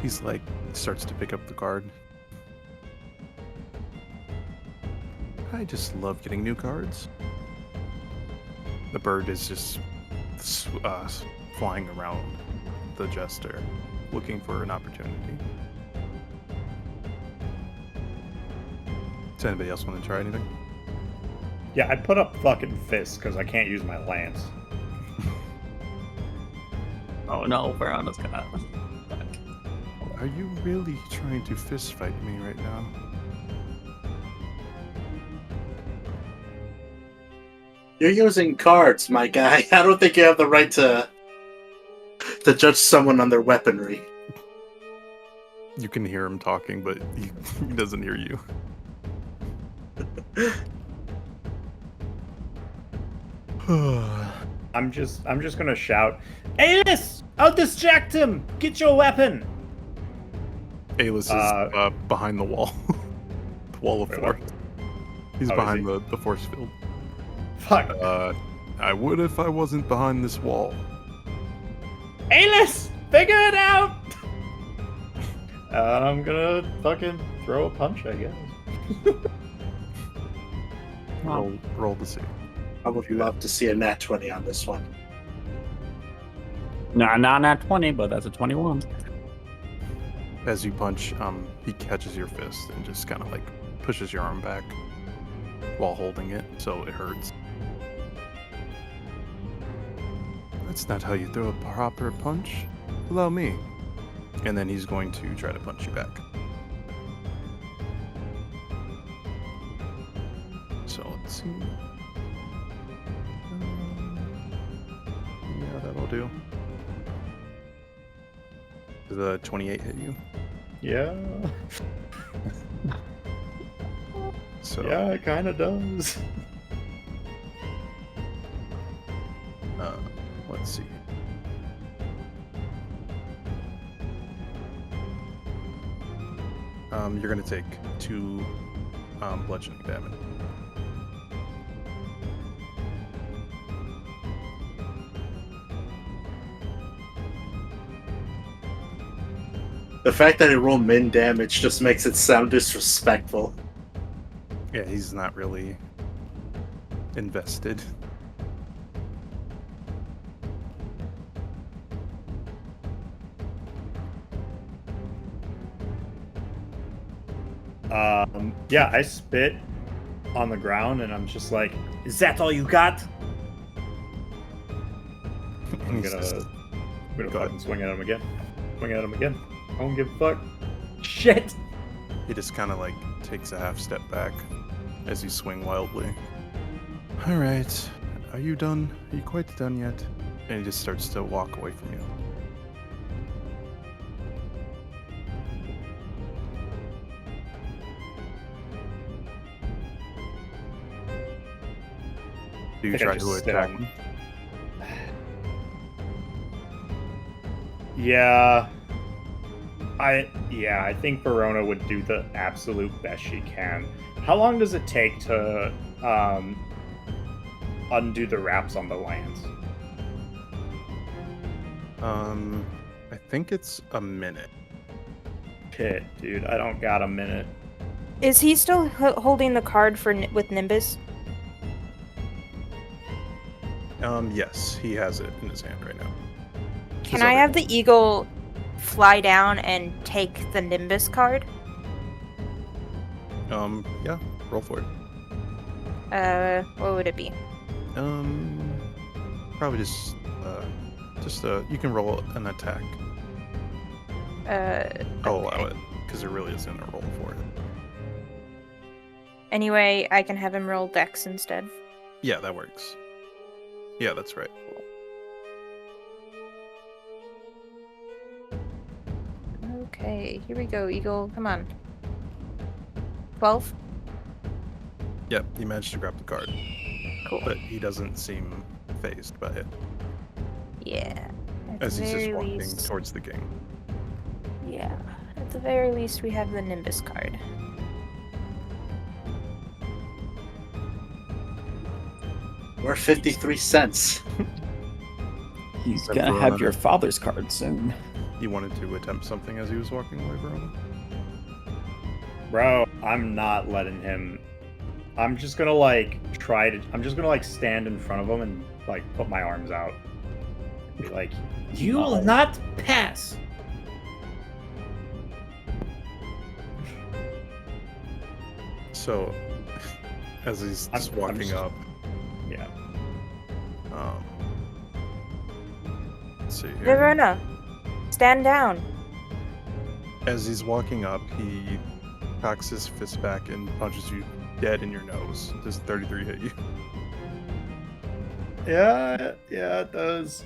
He's like, starts to pick up the card. I just love getting new cards. The bird is just flying around the jester, looking for an opportunity. Does anybody else want to try anything? Yeah, I put up fucking fists because I can't use my lance. Oh no, Verona's gonna. Are you really trying to fist fight me right now? You're using cards, my guy. I don't think you have the right to judge someone on their weaponry. You can hear him talking, but he doesn't hear you. I'm just gonna shout, Alice! I'll distract him! Get your weapon! Alis is behind the wall. The wall of Wait, force. He's Oh, is behind he? the force field. Fuck. I would if I wasn't behind this wall. Alice! Figure it out! I'm gonna fucking throw a punch, I guess. Roll to see. I would love to see a nat 20 on this one. No, not at 20, but that's a 21. As you punch, he catches your fist and just kind of like pushes your arm back while holding it, so it hurts. That's not how you throw a proper punch. Allow me. And then he's going to try to punch you back. So let's see. Yeah, that'll do. Does the 28 hit you? Yeah. So Yeah, it kinda does. let's see. You're gonna take 2 bludgeoning damage. The fact that it rolled min damage just makes it sound disrespectful. Yeah, he's not really invested. Yeah, I spit on the ground and I'm just like, is that all you got? I'm He's gonna just- Go ahead. fucking swing at him again. Swing at him again. I don't give a fuck. Shit! He just kind of like takes a half step back as you swing wildly. All right, are you done? Are you quite done yet? And he just starts to walk away from you. Do you I think I try just to sit attack on- him? Yeah. I think Verona would do the absolute best she can. How long does it take to undo the wraps on the lance? I think it's a minute. Shit, dude, I don't got a minute. Is he still holding the card for with Nimbus? Yes, he has it in his hand right now. Can I have the eagle fly down and take the Nimbus card? Yeah, roll for it. What would it be? Probably just you can roll an attack. I'll allow it, because there really isn't a roll for it. Anyway, I can have him roll Dex instead. Yeah, that works. Yeah, that's right. Okay, here we go, Eagle. Come on. 12? Yep, he managed to grab the card. Cool. But he doesn't seem phased by it, Yeah. as he's just walking towards the king. Yeah. At the very least, we have the Nimbus card. We're 53 cents. He's Except gonna for have your father's card soon. You wanted to attempt something as he was walking away, Verona? Bro, I'm not letting him. I'm just gonna like I'm just gonna like stand in front of him and like put my arms out. Be like, You will not pass. So, as he's just walking up, yeah. Let's see here. Verona, stand down. As he's walking up, he cocks his fist back and punches you dead in your nose. Does 33 hit you? Yeah, it does.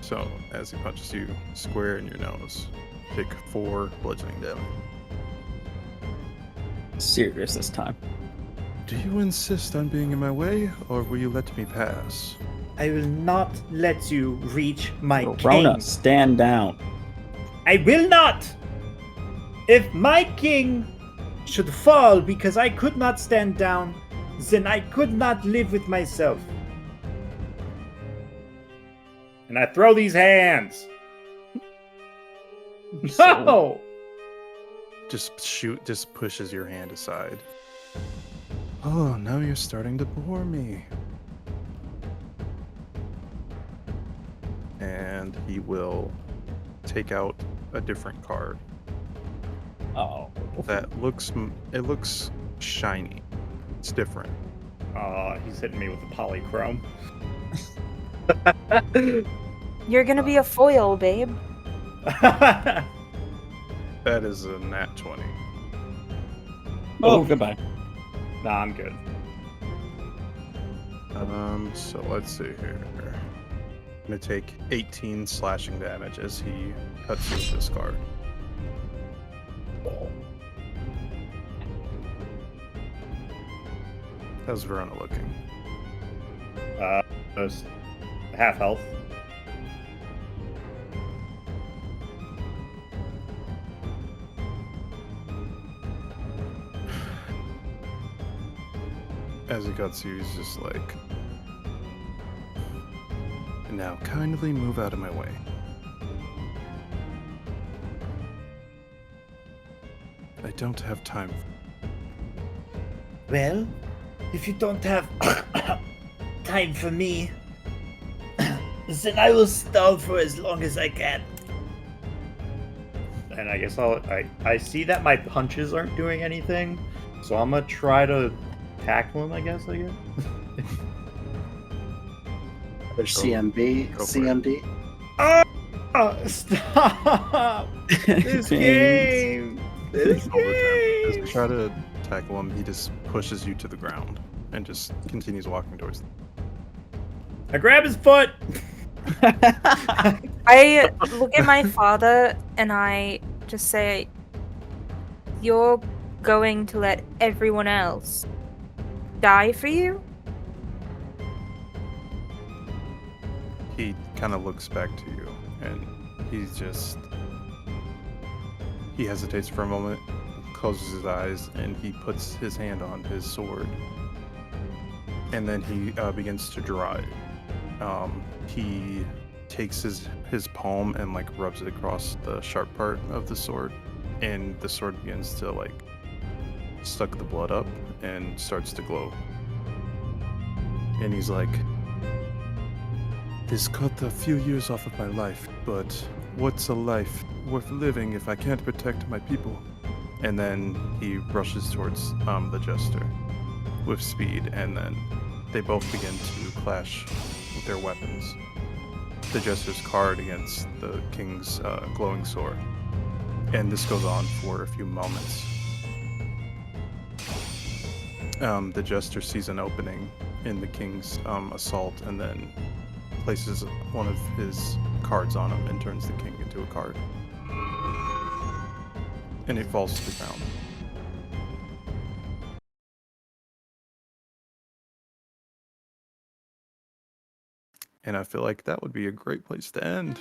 So, as he punches you square in your nose, take 4 bludgeoning damage. Serious this time. Do you insist on being in my way, or will you let me pass? I will not let you reach my Verona, king. stand down. I will not! If my king should fall because I could not stand down, then I could not live with myself. And I throw these hands. No! Just pushes your hand aside. Oh, now you're starting to bore me. And he will take out a different card. Oh. That looks shiny. It's different. He's hitting me with the polychrome. You're gonna be a foil, babe. That is a nat 20. Oh, goodbye. Nah, I'm good. So let's see here. I'm gonna take 18 slashing damage as he cuts through this card. How's Verona looking? Just half health. As he cuts you, he's just like, now kindly move out of my way. I don't have time. Well, if you don't have time for me, then I will stall for as long as I can. And I guess I see that my punches aren't doing anything, so I'm gonna try to tackle him, I guess. There's CMB, CMD. Oh, stop! This game! This As you game! try to tackle him, he just pushes you to the ground and just continues walking towards them. I grab his foot! I look at my father and I just say, "You're going to let everyone else die for you?" He kind of looks back to you and he hesitates for a moment, closes his eyes and he puts his hand on his sword, and then he begins to draw it. He takes his palm and like rubs it across the sharp part of the sword, and the sword begins to like suck the blood up and starts to glow. And he's like, "This cut a few years off of my life, but what's a life worth living if I can't protect my people?" And then he rushes towards the jester with speed, and then they both begin to clash with their weapons. The jester's card against the king's glowing sword. And this goes on for a few moments. The jester sees an opening in the king's assault, and then places one of his cards on him and turns the king into a card. And it falls to the ground. And I feel like that would be a great place to end.